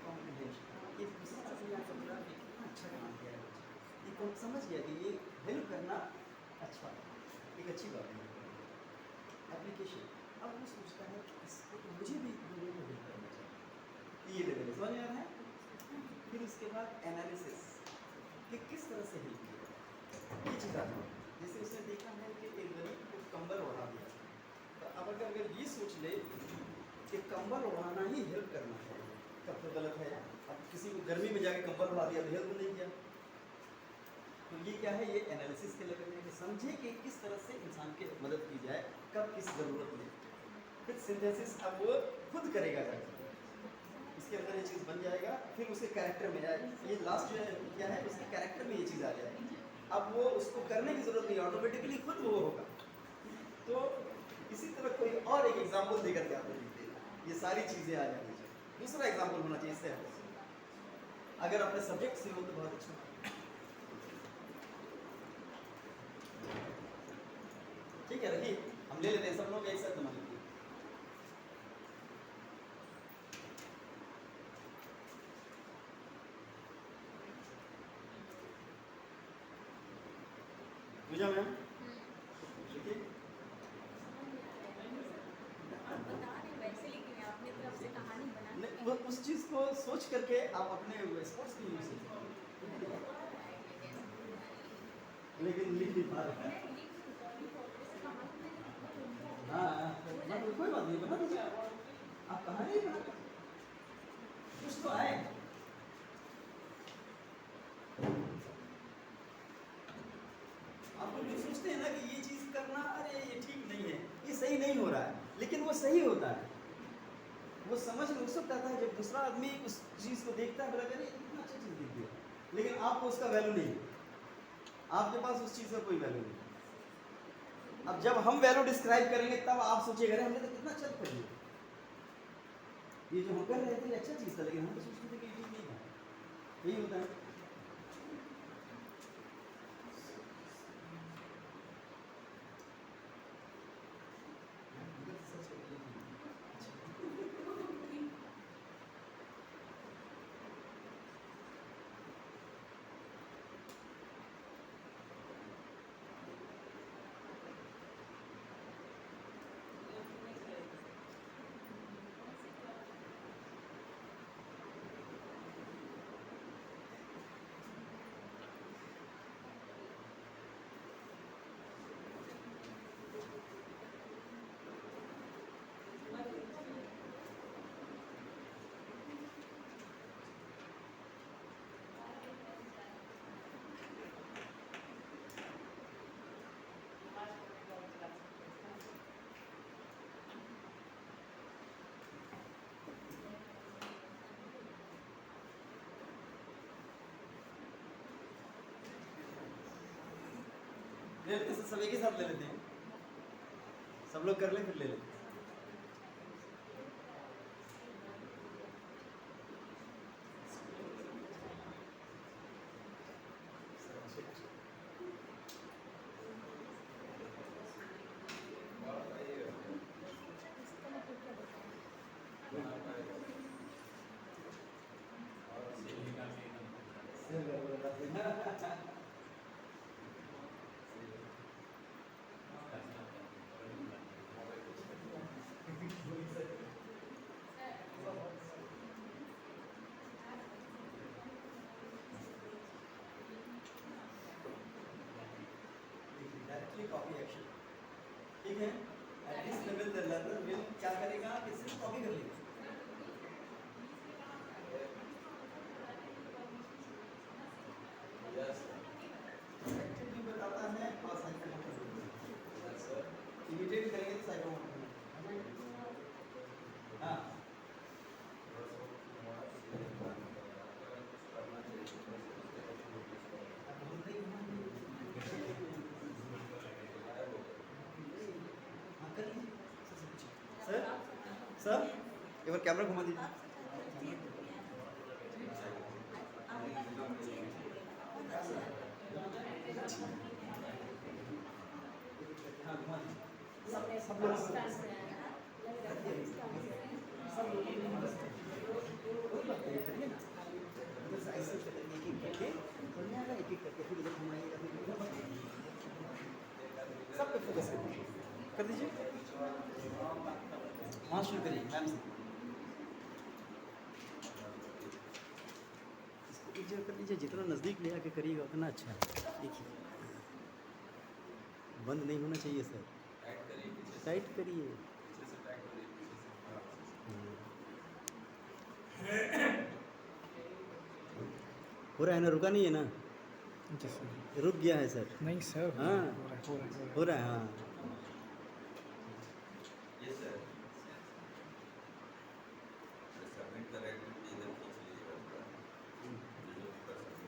कॉम्प्रिहेंशन, ये दूसरा आदमी यहाँ समझ रहा है कि कितना अच्छा काम किया है, ये कौन समझ गया कि ये हेल्प करना अच्छा एक अच्छी बात है। एप्लीकेशन, अब वो सोचता है कि इसको तो मुझे भी लोगों को हेल्प करना चाहिए, ये लेवल समझ में आ रहा है। फिर उसके बाद एनालिसिस कि किस तरह से हेल्प किया, ये चीज़ आती है। जैसे उसने देखा है कि एक गरीब को कंबल ओढ़ा दिया, तो अब अगर ये सोच ले कि कंबल ओढ़ाना ही हेल्प करना है, तब तो गलत है। अब किसी को गर्मी में जाके कंबल ओढ़ा दिया तो हेल्प नहीं किया। तो ये क्या है, ये एनालिसिस के लेवल में कि समझे कि किस तरह से इंसान की मदद की जाए, कब किस ज़रूरत में। फिर सिंथेसिस अब वो खुद करेगा जाके, इसके अंदर ये चीज़ बन जाएगा, फिर उसके कैरेक्टर में आए, ये लास्ट जो है क्या है, उसके कैरेक्टर में ये चीज़ आ जाएगी। अब वो उसको करने की ज़रूरत नहीं, ऑटोमेटिकली खुद वो होगा। तो इसी तरह कोई और एक एग्जाम्पल देकर के आपको लिखते हैं, ये सारी चीज़ें आ जानी चाहिए। दूसरा एग्जाम्पल होना चाहिए इससे, अगर अपने सब्जेक्ट से हो तो बहुत अच्छा। ठीक है, रखिए हम ले लेते हैं, सब लोग एक साथ बना लेते हैं। पूजा मैम देखिए, वो उस चीज़ को सोच करके आप अपने स्पोर्ट्स की यूज लेकिन लिख नहीं पा रहे हैं। हाँ कोई बात नहीं, बना दीजिए, आप कहानी बना कुछ तो आए। आप लोग जो सोचते हैं ना कि ये चीज़ करना, अरे ये ठीक नहीं है, ये सही नहीं हो रहा है, लेकिन वो सही होता है। वो समझ में उस वक्त आता है जब दूसरा आदमी उस चीज़ को देखता है, बोला अरे इतना अच्छा चीज़ दिख गया, लेकिन आपको उसका वैल्यू नहीं है, आपके पास उस चीज़ का कोई वैल्यू नहीं। अब जब हम वैल्यू डिस्क्राइब करेंगे तब आप सोचिएगा अरे हमने तो कितना अच्छा कर लिया, ये जो हम कर रहे थे अच्छा चीज़ था, लेकिन हम तो सोचते थे कि ये ठीक नहीं था। यही होता है। ले लेते हैं, सब एक ही साथ ले लेते हैं, सब लोग कर लें फिर ले लेते हैं। डायरेक्टली कॉपी एक्शन, ठीक है। Eight this level the learner will क्या करेगा कि सिर्फ कॉपी कर लेगा। एक्टिव भी बताता है और साइकोमोटर भी बताता है। इमिटेट करेंगे तो साइकोमोटर। हाँ सर, सर एक बार कैमरा घुमा दीजिए। हाँ घुमा दीजिए। सब लोग सब पे फोकस कर दीजिए। वहाँ शुरू करिए मैम से। इसको एक जगह कर लीजिए, जितना नज़दीक ले आके करिएगा उतना अच्छा है। देखिए बंद नहीं होना चाहिए सर, टाइट करिए। हो रहा है ना, रुका नहीं है ना, रुक गया है सर। नहीं सर, हाँ हो रहा है। हो रहा है। हाँ ये सर सबमिट कर एक्टिविटी इधर खींच लीजिएगा पूरा, जो जो कर सकते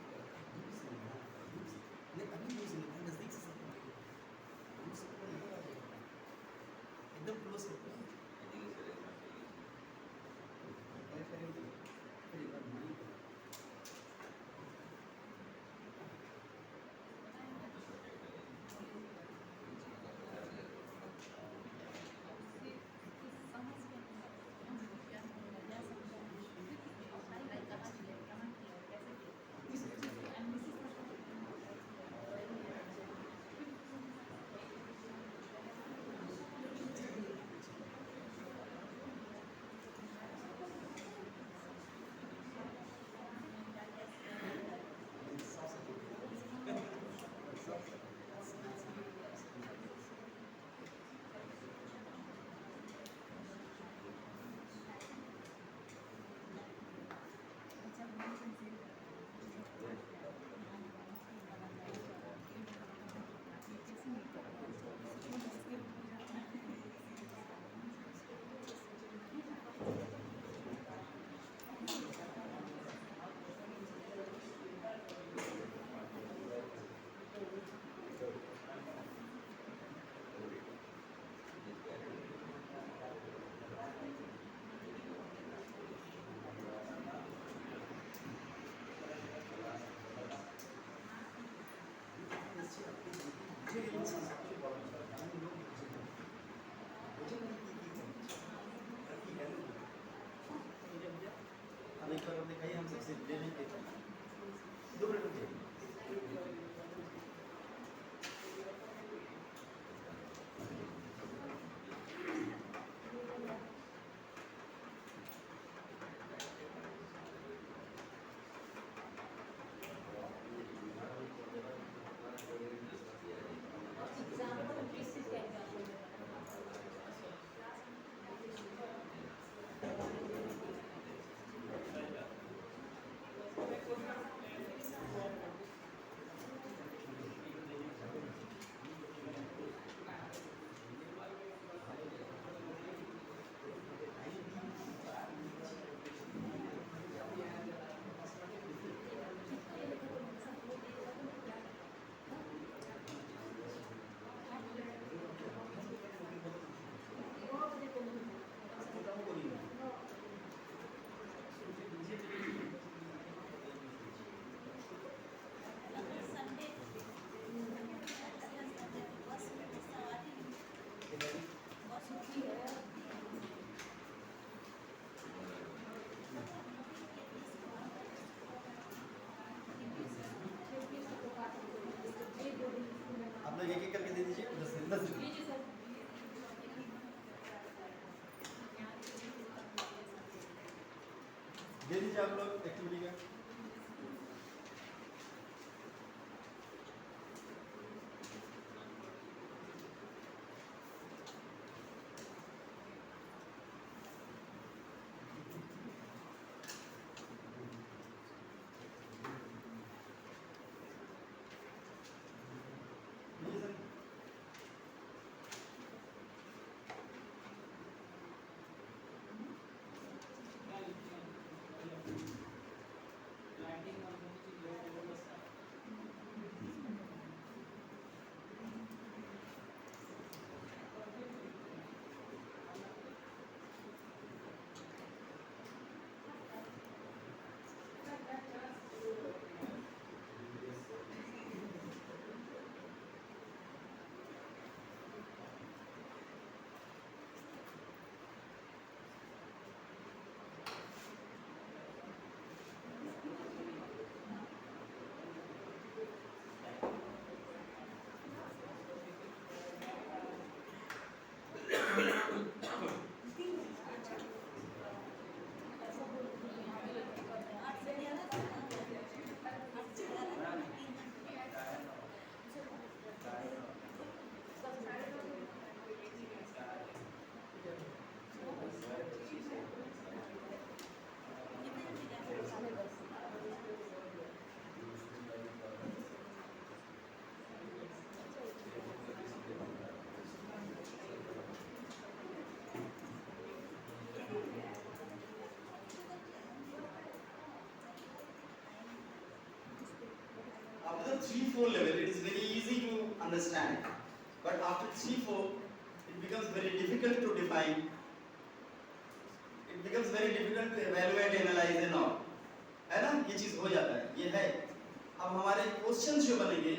नज़दीक से एकदम क्लोज हैं। आप लोग एक्टिविटी का? After the 3-4 level, it is very easy to understand. But after 3-4, it becomes very difficult to define. It becomes very difficult to evaluate, analyze and all. है ना? ये चीज हो जाता है. ये है. अब हमारे क्वेश्चंस जो बनेंगे,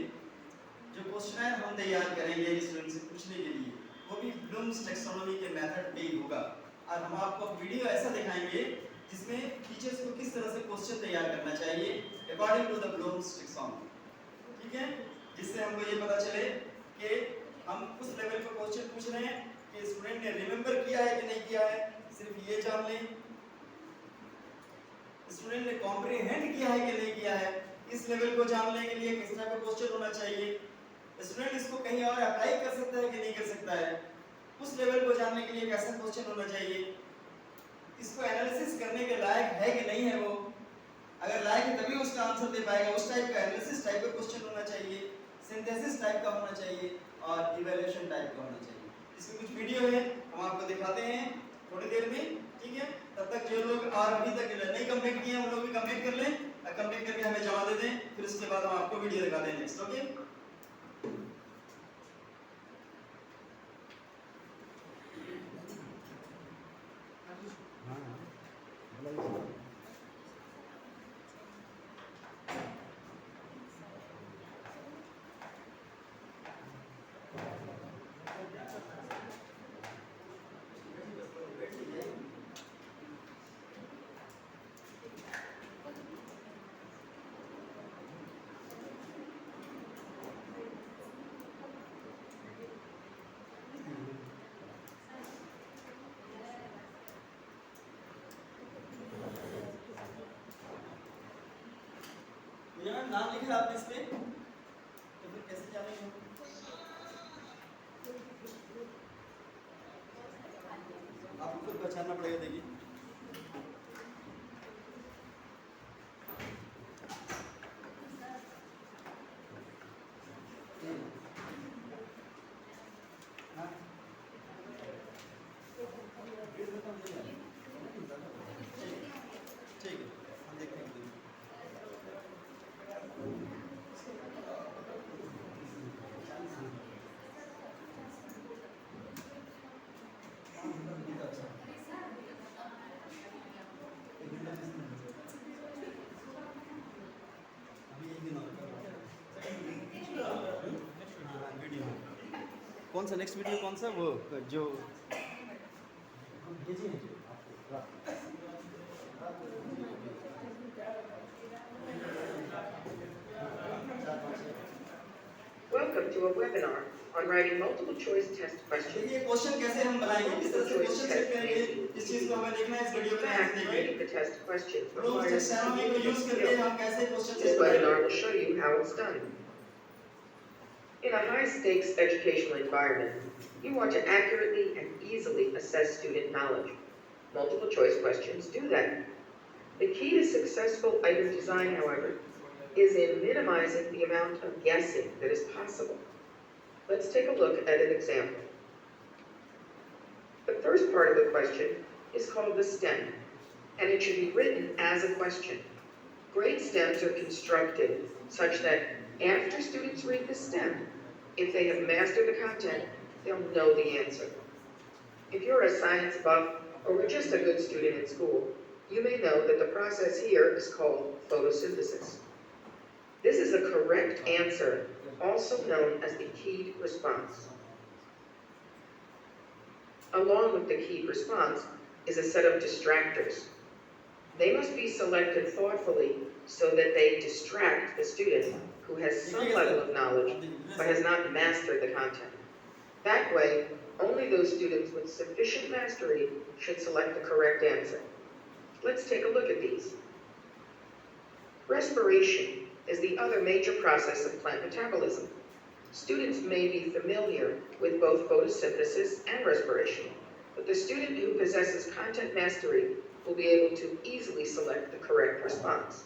जो क्वेश्चन हम तैयार करेंगे स्टूडेंट से पूछने के लिए, वो भी ब्लूम्स टैक्सोनॉमी के मेथड पे ही होगा. और हम आपको वीडियो ऐसा दिखाएंगे जिसमें टीचर्स को किस तरह से क्वेश्चन तैयार करना चाहिए according to the Bloom's taxonomy. ठीक है, जिससे हमको ये पता चले कि हम उस लेवल पर क्वेश्चन पूछ रहे हैं कि स्टूडेंट ने रिमेंबर किया है कि नहीं किया है, सिर्फ ये जान लें. स्टूडेंट ने कॉम्प्रिहेंड किया है कि नहीं किया है, इस लेवल को जानने के लिए किस तरह का क्वेश्चन होना चाहिए. स्टूडेंट इसको कहीं और अप्लाई कर सकता है कि नहीं कर सकता है, उस लेवल को जानने के लिए कैसा क्वेश्चन होना चाहिए. इसको एनालिसिस करने के लायक है कि नहीं है वो, अगर लायक है तभी उसका आंसर दे पाएगा. उस टाइप का एनालिसिस टाइप का क्वेश्चन होना चाहिए, सिंथेसिस टाइप का होना चाहिए और इवैल्यूएशन टाइप का होना चाहिए. इसमें कुछ वीडियो है, हम आपको दिखाते हैं थोड़ी देर में. ठीक है, तब तक जो लोग और अभी तक नहीं कंप्लीट किए हैं वो लोग भी कंप्लीट कर लें. कंप्लीट करके हमें जमा दे दें, फिर उसके बाद हम आपको वीडियो दिखाते हैं नेक्स्ट. ओके, यहाँ नाम लिखा आपने इस पे, तो फिर कैसे जानेंगे? आपको खुद पहचानना पड़ेगा. देखिए ठीक है, हम देखते हैं. कौन सा नेक्स्ट वीडियो, कौन सा वो जो Welcome to a webinar on writing multiple choice test questions. देखिए क्वेश्चन कैसे हम बनाएंगे, किस तरह से Multiple choice question test set may करेंगे, seem इस चीज को हमें देखना है इस In वीडियो में ध्यान fact, से writing देखिए। the test questions Bloom's requires a taxonomy को यूज करके skill. हम कैसे क्वेश्चन This सेट webinar करेंगे। will show you how it's done. In a high-stakes educational environment, you want to accurately and easily assess student knowledge. Multiple choice questions do that. The key to successful item design, however, is in minimizing the amount of guessing that is possible. Let's take a look at an example. The first part of the question is called the stem, and it should be written as a question. Great stems are constructed such that after students read the stem, if they have mastered the content, they'll know the answer. If you're a science buff or were just a good student in school, you may know that the process here is called photosynthesis. This is a correct answer, also known as the keyed response. Along with the keyed response is a set of distractors. They must be selected thoughtfully so that they distract the student who has some level of knowledge but has not mastered the content. That way, only those students with sufficient mastery should select the correct answer. Let's take a look at these. Respiration is the other major process of plant metabolism. Students may be familiar with both photosynthesis and respiration, but the student who possesses content mastery will be able to easily select the correct response.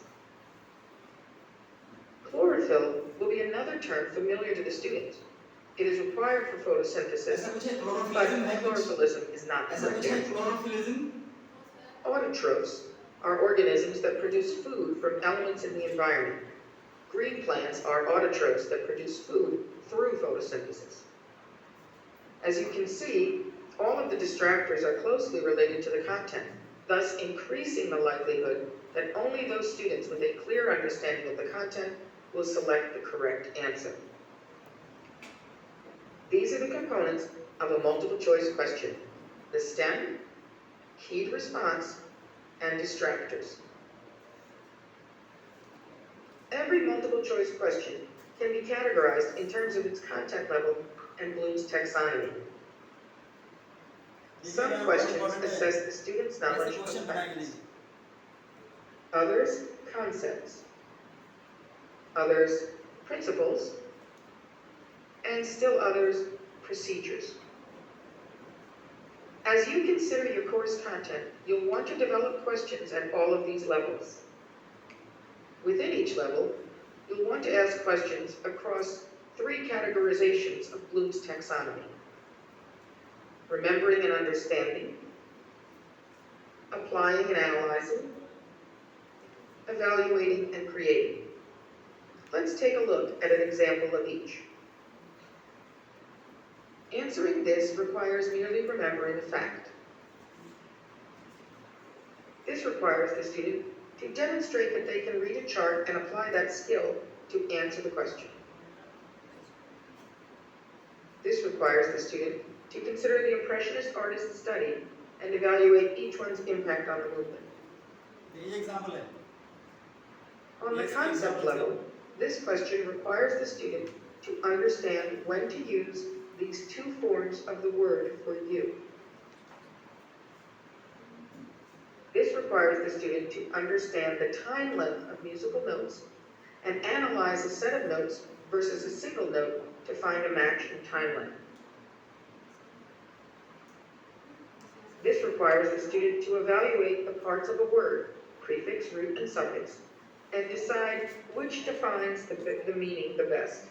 Chlorophyll will be another term familiar to the student. It is required for photosynthesis, ऐसा कुछ है but क्लोरोफिलिज्म है कुछ, chlorophyllism is not the ऐसा correct कुछ है answer. क्लोरोफिलिज्म। Autotrophs are organisms that produce food from elements in the environment. Green plants are autotrophs that produce food through photosynthesis. As you can see, all of the distractors are closely related to the content, thus increasing the likelihood that only those students with a clear understanding of the content will select the correct answer. These are the components of a multiple choice question: the stem, keyed response, and distractors. Every multiple choice question can be categorized in terms of its content level and Bloom's taxonomy. Some questions assess the student's knowledge of facts, others concepts, others principles, and still others procedures. As you consider your course content, you'll want to develop questions at all of these levels. Within each level, you'll want to ask questions across 3 categorizations of Bloom's taxonomy: remembering and understanding, applying and analyzing, evaluating and creating. Let's take a look at an example of each. Answering this requires merely remembering a fact. This requires the student to demonstrate that they can read a chart and apply that skill to answer the question. This requires the student to consider the Impressionist artist's study and evaluate each one's impact on the movement. ये example है। On the concept level, this question requires the student to understand when to use these 2 forms of the word for you. This requires the student to understand the time length of musical notes and analyze a set of notes versus a single note to find a match in time length. This requires the student to evaluate the parts of a word, prefix, root, and suffix, and decide which defines the meaning the best.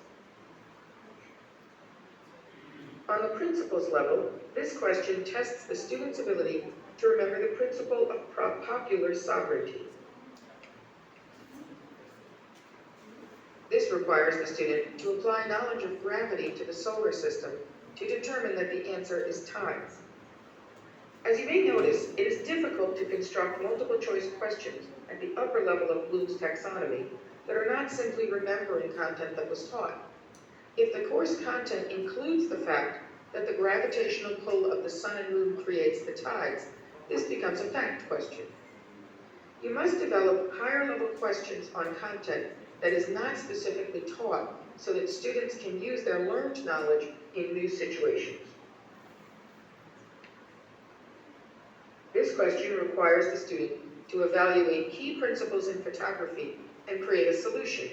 On the principles level, this question tests the student's ability to remember the principle of popular sovereignty. This requires the student to apply knowledge of gravity to the solar system to determine that the answer is tides. As you may notice, it is difficult to construct multiple choice questions at the upper level of Bloom's taxonomy that are not simply remembering content that was taught. If the course content includes the fact that the gravitational pull of the sun and moon creates the tides, this becomes a fact question. You must develop higher level questions on content that is not specifically taught so that students can use their learned knowledge in new situations. This question requires the student to evaluate key principles in photography and create a solution.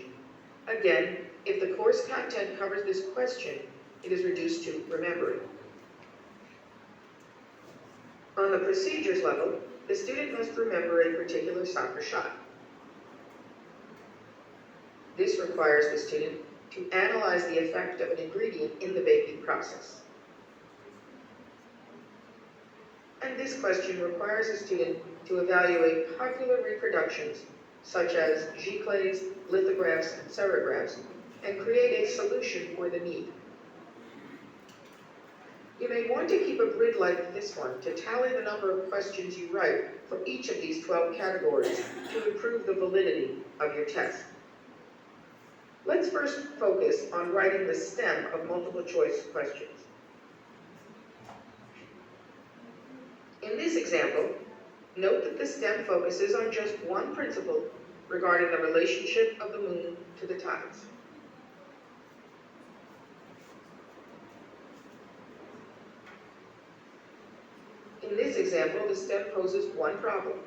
Again, if the course content covers this question, it is reduced to remembering. On the procedures level, the student must remember a particular soccer shot. This requires the student to analyze the effect of an ingredient in the baking process. And this question requires a student to evaluate popular reproductions, such as giclées, lithographs, and serigraphs, and create a solution for the need. You may want to keep a grid like this one to tally the number of questions you write for each of these 12 categories to improve the validity of your test. Let's first focus on writing the stem of multiple choice questions. In this example, note that the stem focuses on just one principle regarding the relationship of the moon to the tides. In this example, the stem poses one problem.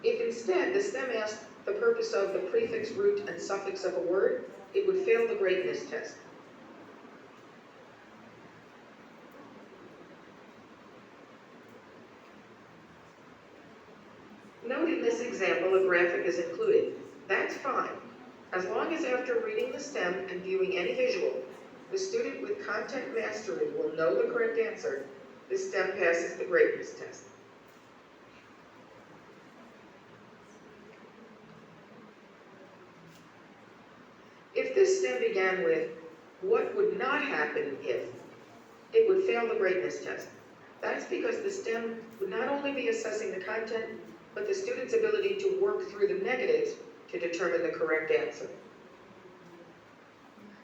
If instead the stem asked the purpose of the prefix, root, and suffix of a word, it would fail the greatness test. Note in this example a graphic is included. That's fine, as long as after reading the stem and viewing any visual, the student with content mastery will know the correct answer. The stem passes the greatness test. If this stem began with, "What would not happen if," it would fail the greatness test. That's because the stem would not only be assessing the content, but the student's ability to work through the negatives to determine the correct answer.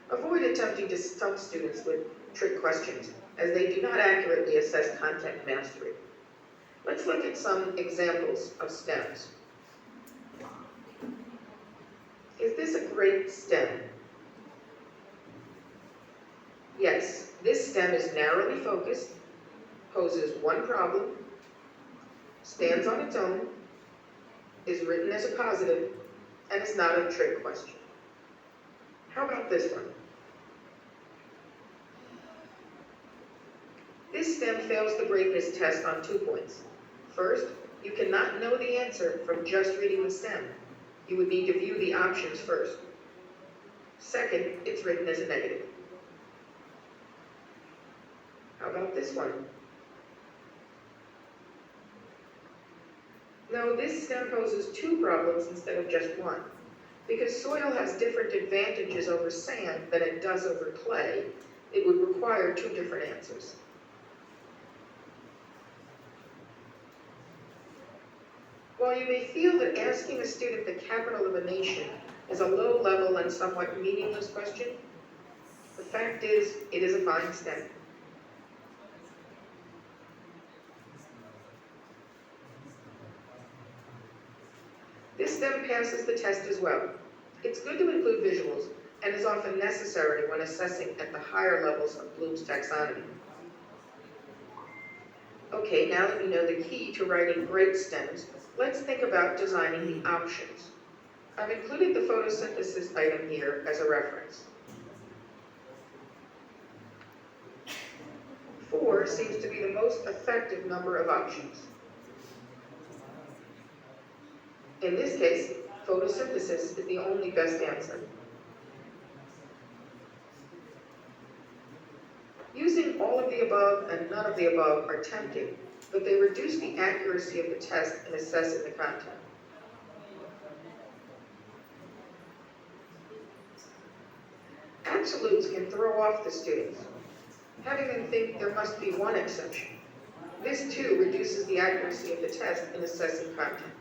Avoid attempting to stump students with trick questions, as they do not accurately assess content mastery. Let's look at some examples of stems. Is this a great stem? Yes, this stem is narrowly focused, poses one problem, stands on its own, is written as a positive, and is not a trick question. How about this one? This stem fails the greatness test on 2 points. First, you cannot know the answer from just reading the stem. You would need to view the options first. Second, it's written as a negative. How about this one? No, this stem poses 2 problems instead of just one. Because soil has different advantages over sand than it does over clay, it would require 2 different answers. While you may feel that asking a student the capital of a nation is a low-level and somewhat meaningless question, the fact is, it is a fine stem. This stem passes the test as well. It's good to include visuals and is often necessary when assessing at the higher levels of Bloom's taxonomy. Okay, now that we know the key to writing great stems, let's think about designing the options. I've included the photosynthesis item here as a reference. 4 seems to be the most effective number of options. In this case, photosynthesis is the only best answer. Using all of the above and none of the above are tempting, but they reduce the accuracy of the test in assessing the content. Absolutes can throw off the students, having them think there must be one exception. This too reduces the accuracy of the test in assessing content.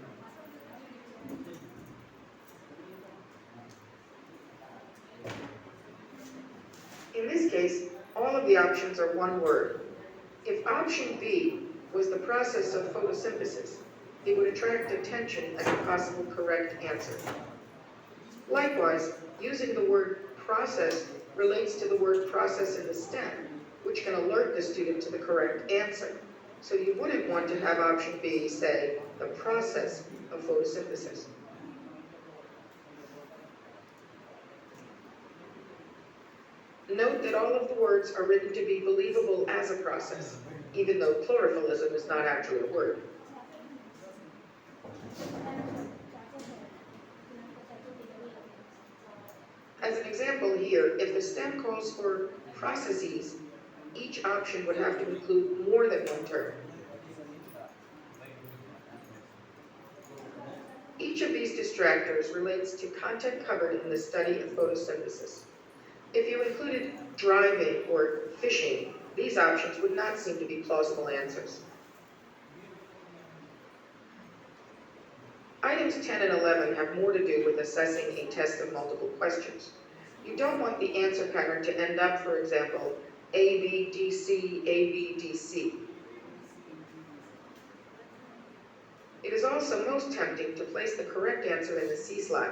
In this case, all of the options are one word. If option B was the process of photosynthesis, it would attract attention as a possible correct answer. Likewise, using the word process relates to the word process in the stem, which can alert the student to the correct answer. So you wouldn't want to have option B say, the process of photosynthesis. Note that all of the words are written to be believable as a process, even though chlorophyllism is not actually a word. As an example here, if the stem calls for processes, each option would have to include more than one term. Each of these distractors relates to content covered in the study of photosynthesis. If you included driving or fishing, these options would not seem to be plausible answers. Items 10 and 11 have more to do with assessing a test of multiple questions. You don't want the answer pattern to end up, for example, A, B, D, C, A, B, D, C. It is also most tempting to place the correct answer in the C slot,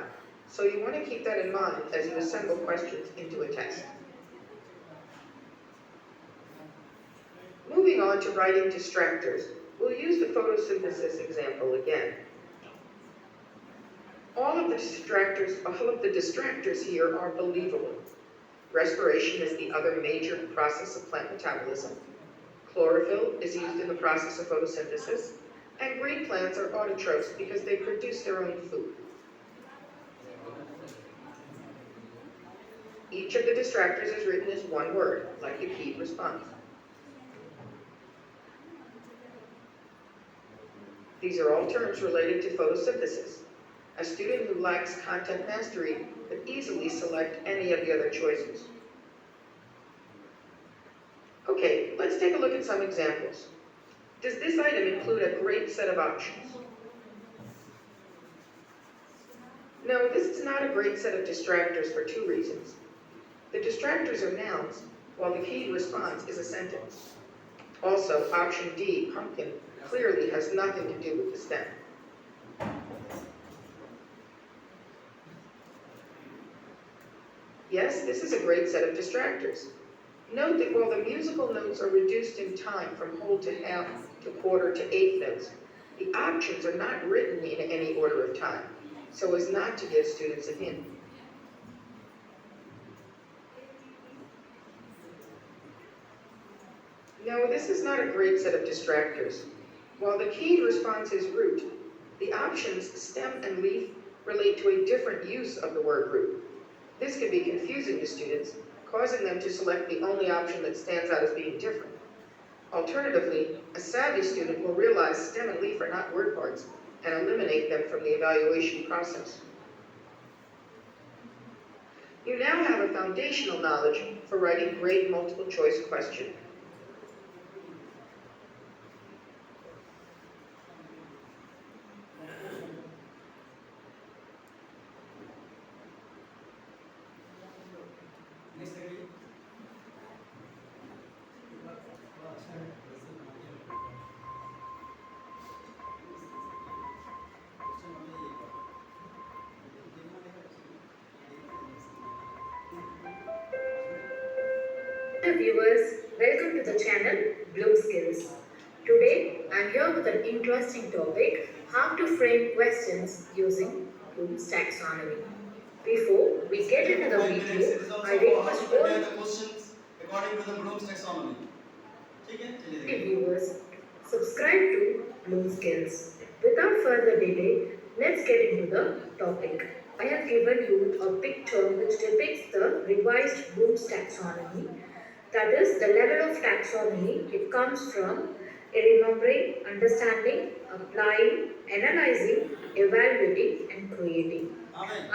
so you want to keep that in mind as you assemble questions into a test. Moving on to writing distractors, we'll use the photosynthesis example again. All of the distractors here are believable. Respiration is the other major process of plant metabolism. Chlorophyll is used in the process of photosynthesis, and green plants are autotrophs because they produce their own food. Each of the distractors is written as one word, like the keyed response. These are all terms related to photosynthesis. A student who lacks content mastery could easily select any of the other choices. Okay, let's take a look at some examples. Does this item include a great set of options? No, this is not a great set of distractors for two reasons. The distractors are nouns, while the keyed response is a sentence. Also, option D, pumpkin, clearly has nothing to do with the stem. Yes, this is a great set of distractors. Note that while the musical notes are reduced in time from whole to half to quarter to eighth notes, the options are not written in any order of time, so as not to give students a hint. No, this is not a great set of distractors. While the keyed response is root, the options stem and leaf relate to a different use of the word root. This can be confusing to students, causing them to select the only option that stands out as being different. Alternatively, a savvy student will realize stem and leaf are not word parts and eliminate them from the evaluation process. You now have a foundational knowledge for writing great multiple choice question. Hello viewers, welcome to the channel Bloom Skills. Today I am here with an interesting topic, how to frame questions using Bloom's taxonomy. Before we get into the video, I request all the questions according to the Bloom's taxonomy. viewers subscribe to Bloom Skills. Without further delay, let's get into the topic. I have given you a picture which depicts the revised Bloom's taxonomy. That is the level of taxonomy. It comes from remembering, understanding, applying, analyzing, evaluating and creating.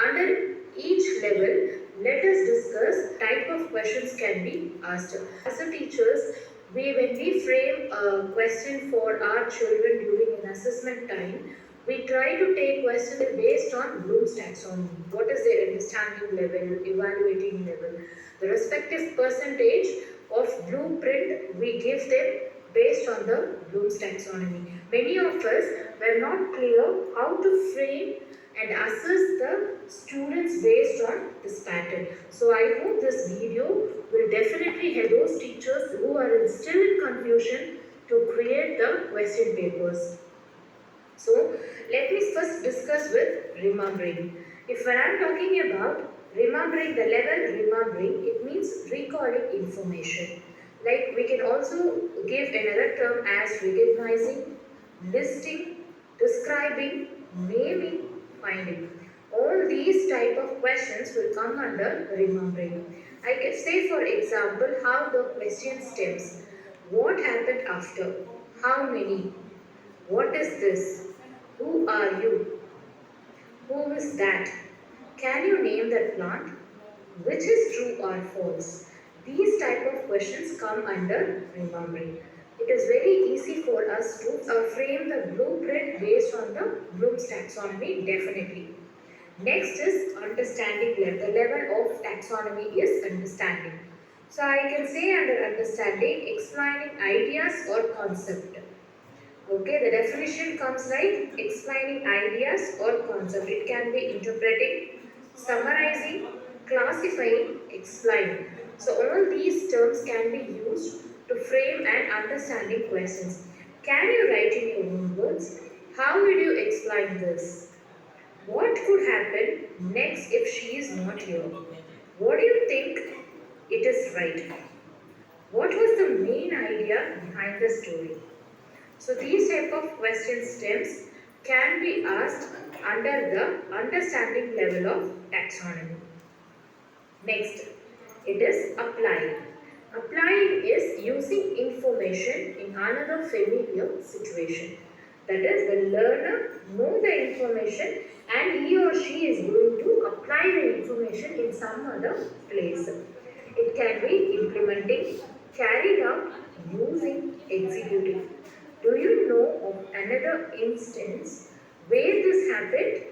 Under each level, let us discuss type of questions can be asked. As a teachers, when we frame a question for our children during an assessment time, we try to take questions based on Bloom's taxonomy. What is their understanding level, evaluating level, the respective percentage of blueprint we give them based on the Bloom's taxonomy. Many of us were not clear how to frame and assess the students based on this pattern. So I hope this video will definitely help those teachers who are still in confusion to create the question papers. So let me first discuss with remembering. If when I am talking about remembering, the level remembering, it means recalling information. Like we can also give another term as recognizing, listing, describing, naming, finding. All these type of questions will come under remembering. I can say for example how the question stems. What happened after? How many? What is this? Who are you? Who is that? Can you name that plant? Which is true or false? These type of questions come under remembering. It is very easy for us to frame the blueprint based on the Bloom's taxonomy, definitely. Next is understanding level. The level of taxonomy is understanding. So I can say under understanding, explaining ideas or concept. Okay, the definition comes like explaining ideas or concept. It can be interpreting, summarizing, classifying, explaining. So all these terms can be used to frame and understanding questions. Can you write in your own words? How would you explain this? What could happen next if she is not here? What do you think it is right? What was the main idea behind the story? So these type of question stems can be asked under the understanding level of taxonomy. Next, it is applying. Applying is using information in another familiar situation. That is, the learner knows the information and he or she is going to apply the information in some other place. It can be implementing, carried out, using, executing. Do you know of another instance where this happened?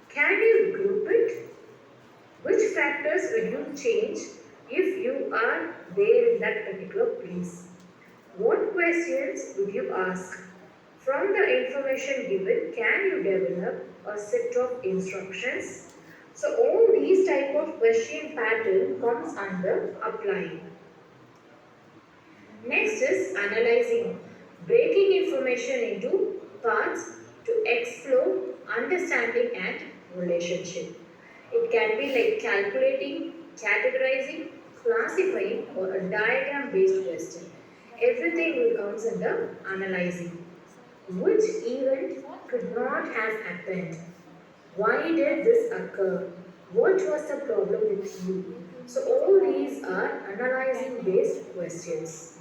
Can you group it? Which factors will you change if you are there in that particular place? What questions would you ask? From the information given, can you develop a set of instructions? So all these type of question pattern comes under applying. Next is analyzing, breaking information into parts to explore understanding and relationship. It can be like calculating, categorizing, classifying, or a diagram based question. Everything will comes under analyzing. Which event could not have happened? Why did this occur? What was the problem with you? So all these are analyzing based questions.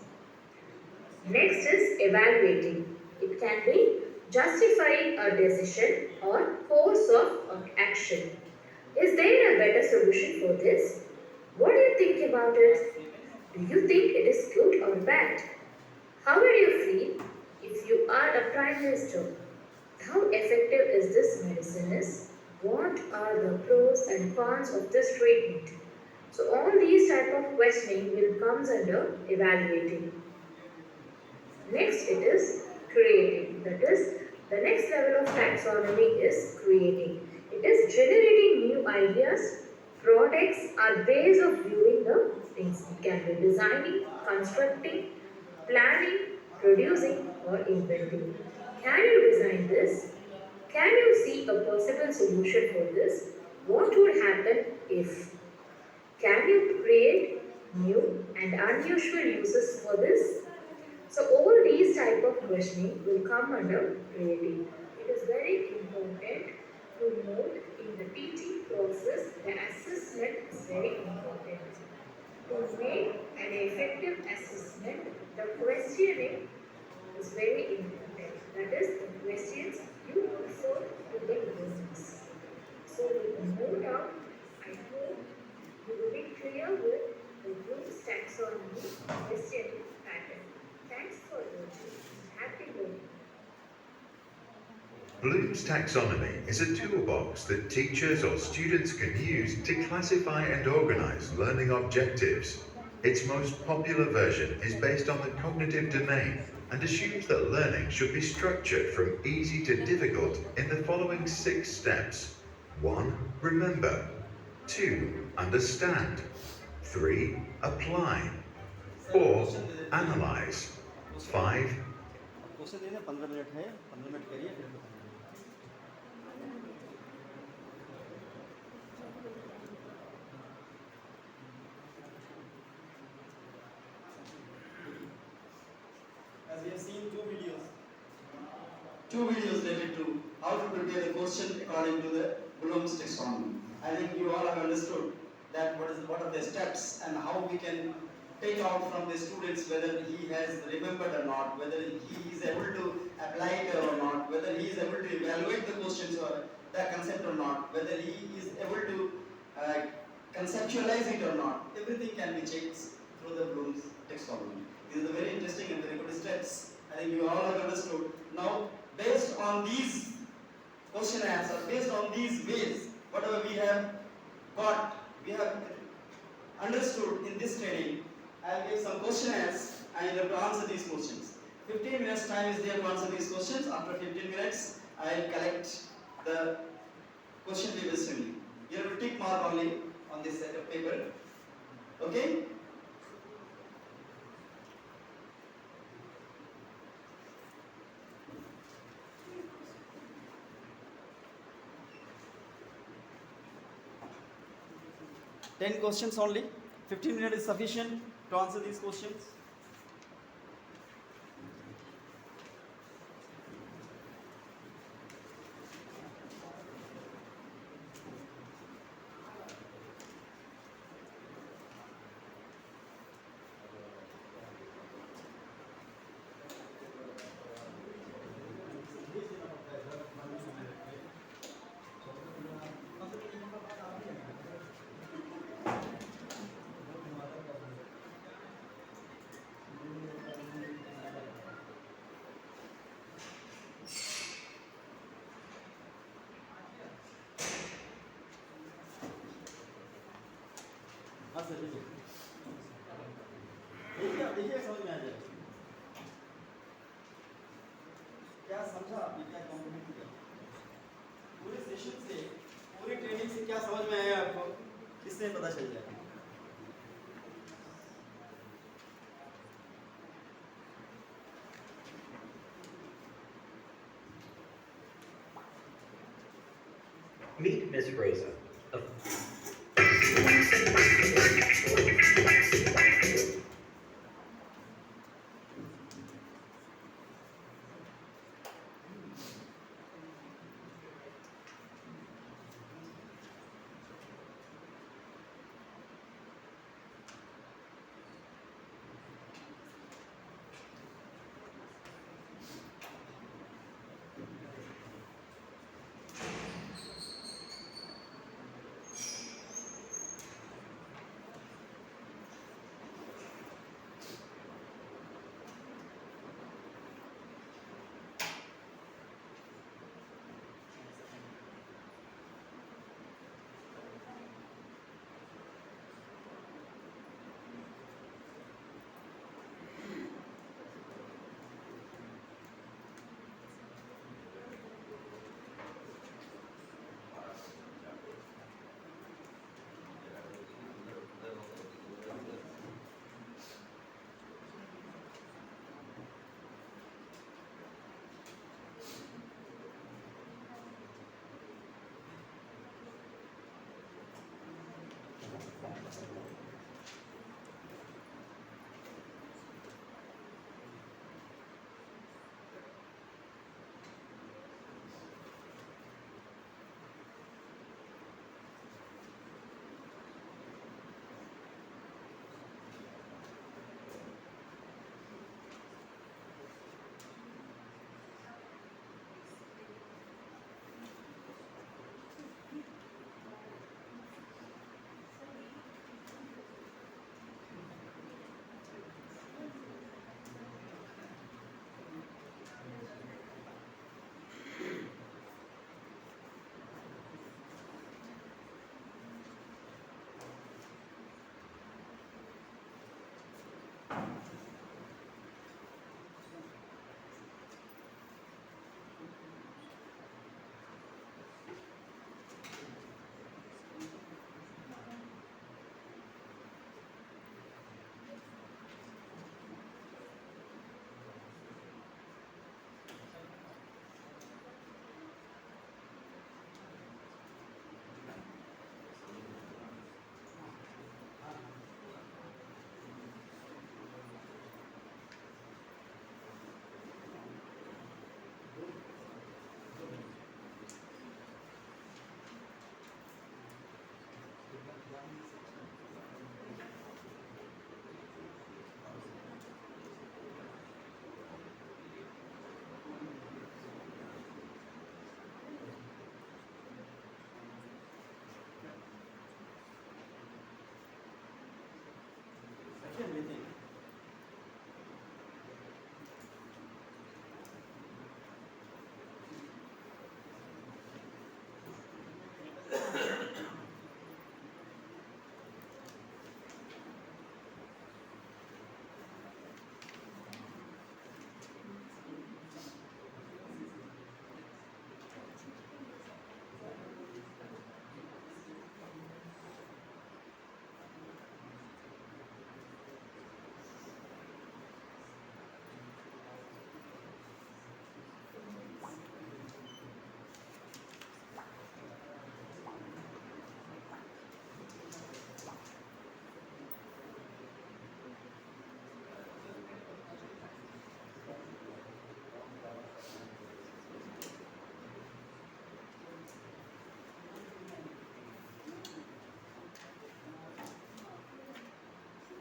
Next is evaluating. It can be justifying a decision or course of action. Is there a better solution for this? What do you think about it? Do you think it is good or bad? How would you feel if you are the Prime Minister? How effective is this medicine is? What are the pros and cons of this treatment? So all these type of questioning will comes under evaluating. Next it is creating. That is, the next level of taxonomy is creating. It is generating new ideas, products or ways of viewing the things. It can be designing, constructing, planning, producing or inventing. Can you design this? Can you see a possible solution for this? What would happen if? Can you create new and unusual uses for this? So all these type of questioning will come under creating. It is very important to note in the teaching process, the assessment is very important. To make an effective assessment, the questioning is very important. That is, the questions you refer to the learners. So with no doubt, I hope you will be clear with the Bloom's taxonomy question pattern. Thanks for watching. Happy learning. Bloom's Taxonomy is a toolbox that teachers or students can use to classify and organize learning objectives. Its most popular version is based on the cognitive domain and assumes that learning should be structured from easy to difficult in the following 6 steps. 1. Remember. 2. Understand. 3. Apply. 4. Analyze. 5. Question देने 15 minute है, 15 minute करिए फिर बताएंगे। As we have seen two videos related to how to prepare the question according to the Bloom's taxonomy. I think you all have understood that what are the steps and how we can take out from the students whether he has remembered or not, whether he is able to apply it or not, whether he is able to evaluate the questions or the concept or not, whether he is able to conceptualize it or not. Everything can be checked through the Bloom's taxonomy. These are the very interesting and very good steps. I think you all have understood. Now, based on these question and answer, based on these ways, whatever we have got, we have understood in this training, I will give some questionnaires and you have to answer these questions. 15 minutes time is there to answer these questions. After 15 minutes, I will collect the question papers from you. You have to tick mark only on this set of paper. Okay? Ten questions only. 15 minutes is sufficient to answer these questions. हाँ sir देखिए देखिए समझ में आ जाएगा क्या समझा आपने क्या कॉम्प्लीमेंट किया पूरे सेशन से पूरी ट्रेनिंग से क्या समझ में आया आपको इससे पता चल जाएगा Meet Miss Rosa. everything.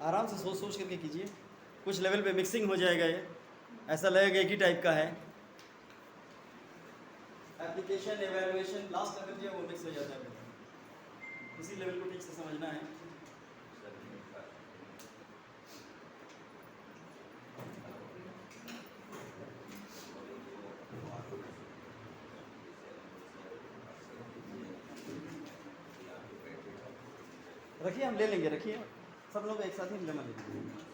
आराम से सोच सोच करके कीजिए, कुछ लेवल पे मिक्सिंग हो जाएगा, ये ऐसा लगेगा एक ही टाइप का है। एप्लीकेशन एवेल्युएशन लास्ट लेवल जो है वो मिक्स हो जाता है, उसी लेवल को ठीक से समझना है। रखिए, हम ले लेंगे, रखिए, सब लोग एक साथ ही जमा ले लेंगे।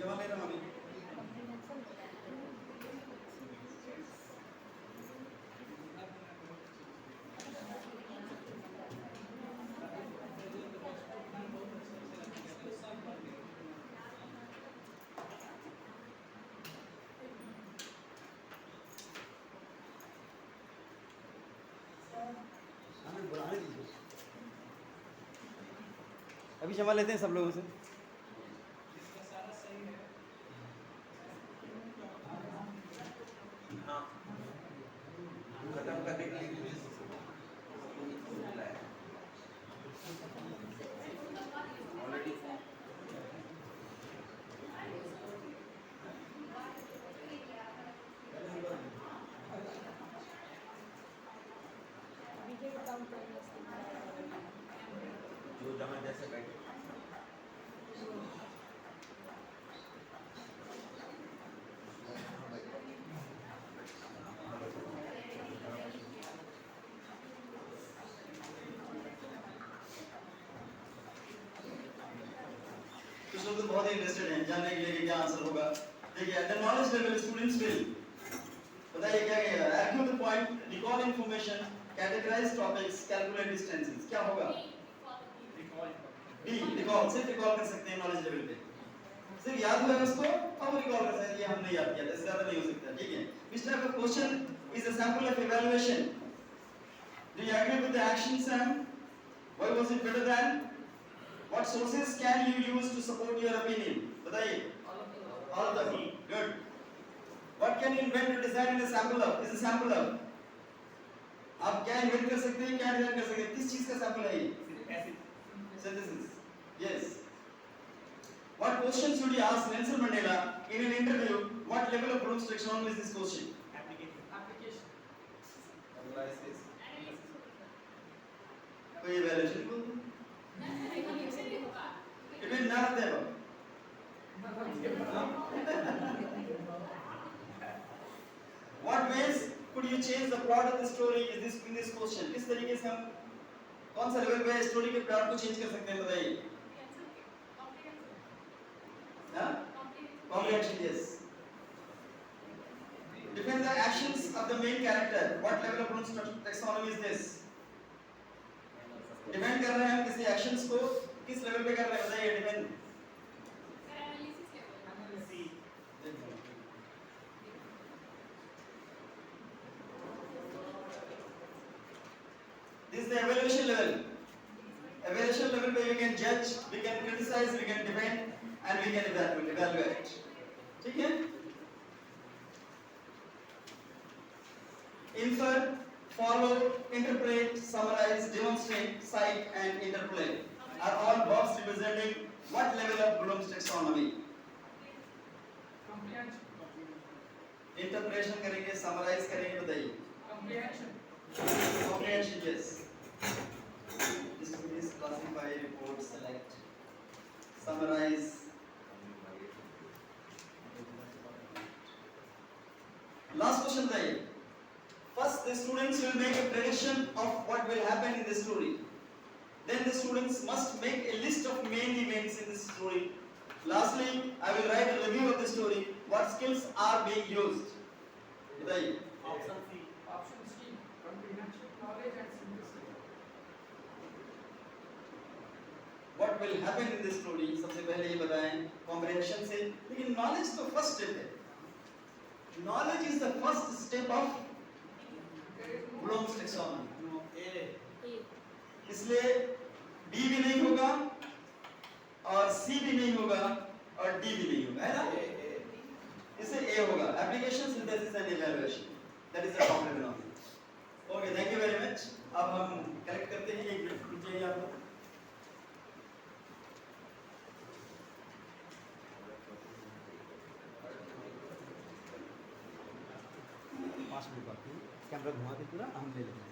जमा ले रहा हूँ अभी। अभी जमा लेते हैं सब लोगों से। खत्म करने के लिए जहाँ जैसे बैठे कुछ लोग तो बहुत ही इंटरेस्टेड हैं जानने के लिए कि क्या आंसर होगा। देखिए at the knowledge level students will, बताइए क्या कहेगा, argue the point, recall information, categorise topics, calculate distances, क्या होगा? डी, रिकॉल, सिर्फ रिकॉल कर सकते हैं नॉलेज लेवल पे, सिर्फ याद हुआ है उसको अब रिकॉल कर सकते हैं, ये हमने याद किया था, इससे ज्यादा नहीं हो सकता, ठीक है। Which type of question is a sample of evaluation? Do you agree with the action, Sam? Why was it better than? What sources can you use to support your opinion? बताइए। All of them. Good. What can you invent or design in a sample of? Is a sample of? आप क्या invent कर सकते हैं, क्या design कर सकते हैं, किस चीज का sample है ये? Synthesis. Yes. What question should you ask Nelson Mandela in an interview? What level of Bloom's taxonomy is this question? Application. Analysis. कोई evaluation को? It will none of them. What ways could you change the plot of the story? Is this in this question? किस तरीके से हम कौन सा level पे story के प्लॉट को चेंज कर सकते हैं, बताइए? Comprehension, yes. Define the actions of the main character. What level of Bloom's taxonomy is this? Define कर रहे हैं हम किसी actions को किस लेवल पे कर रहे हैं, बताइए? Define. This is the evaluation level. Evaluation level where we can judge, we can criticize, we can defend, and we can evaluate. ठीक है? Infer, follow, interpret, summarize, demonstrate, cite, and interplay are all verbs representing what level of Bloom's taxonomy? Interpretation करेंगे, summarize करेंगे, बताइए? Comprehension, yes. Distinguish, classify, report, select, summarize. Last question बताइए. First, the students will make a prediction of what will happen in the story. Then the students must make a list of main events in the story. Lastly, I will write a review of the story. What skills are being used? बताइए. Option C. Comprehension, knowledge and synthesis. What will happen in the story? सबसे पहले ये बताएं comprehension से. लेकिन knowledge तो first step है. Knowledge is the first step of Bloom's taxonomy. इसलिए B भी नहीं होगा और C भी नहीं होगा और D भी नहीं होगा, है ना? इससे A होगा. Application, synthesis and evaluation. That is the comprehension. Okay, thank you very much. अब हम कलेक्ट करते हैं, एक मिनट दीजिए आप लोग. कैमरा घुमा के पूरा हम ले लेंगे.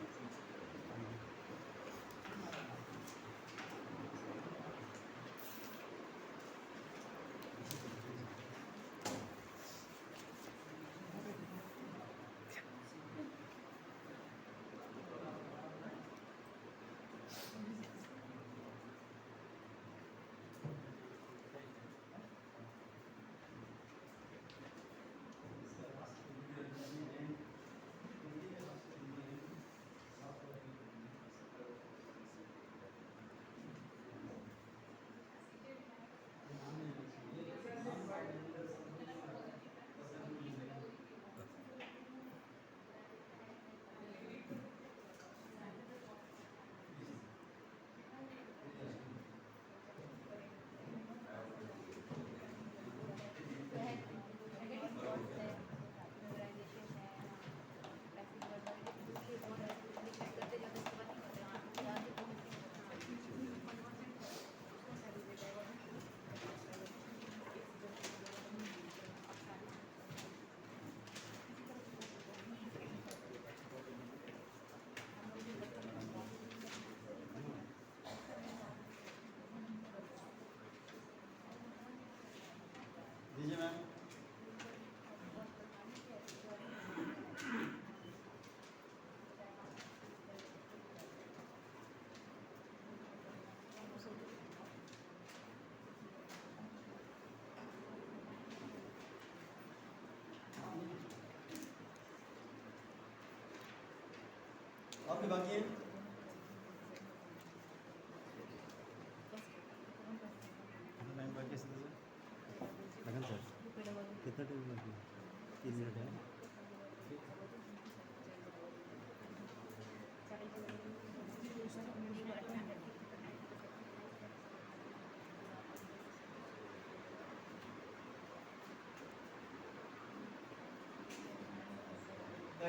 आपके बाकी है? टाइम बाकी है सर? लगन सर कितना टाइम बाकी है? 3 मिनट है।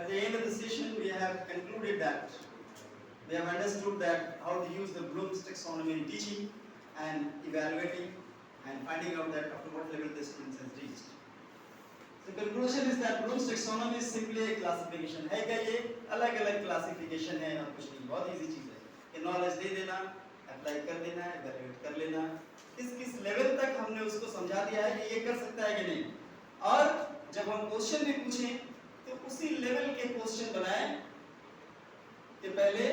At the end of the session, we have concluded that we have understood that how to use the Bloom's taxonomy in teaching and evaluating and finding out that up to what level the students has reached. The conclusion is that Bloom's taxonomy is simply a classification. है क्या ये? अलग-अलग classification है और कुछ नहीं, बहुत easy चीज़ है। ये knowledge दे देना, apply कर देना, evaluate कर लेना, किस लेवल तक हमने उसको समझा दिया है कि ये कर सकता है कि नहीं, और जब हम क्वेश्चन भी पूछें तो उसी लेवल के क्वेश्चन बनाएं कि पहले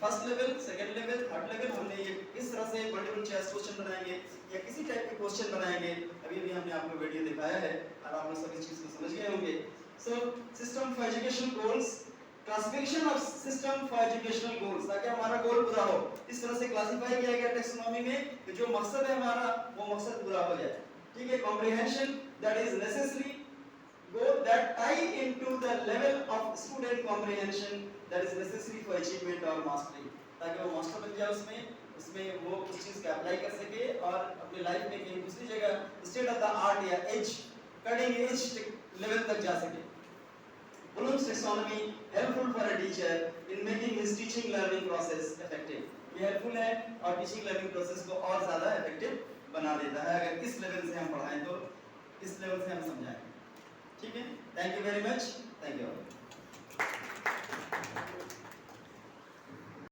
first level, second level, third level, हमने ये इस तरह से मल्टीपल चॉइस क्वेश्चन बनाएंगे या किसी टाइप के क्वेश्चन बनाएंगे। अभी भी हमने आपको वीडियो दिखाया है और आप लोग सब इस चीज को समझ गए होंगे। So system for education goals, classification of system for educational goals, ताकि हमारा गोल पूरा हो। इस तरह से क्लासिफाई किया गया टैक्सोनॉमी में कि जो मकसद है हमारा वो मकसद पूरा हो जाए। ठीक है, comprehension that is necessary goal that tie into the level of student comprehension that is necessary for achievement or mastery, ताकि वो मास्टर बन जाए उसमें वो उस चीज को अप्लाई कर सके और अपने लाइफ में कहीं दूसरी जगह स्टेट ऑफ द आर्ट या एज कटिंग एज लेवल तक जा सके। Bloom's taxonomy helpful for a teacher in making his teaching learning process effective. ये हेल्पफुल है और टीचिंग लर्निंग प्रोसेस को और ज्यादा इफेक्टिव बना देता है अगर इस लेवल से हम पढ़ाएं तो, इस लेवल से हम समझाएं। ठीक है, thank you very much, thank you.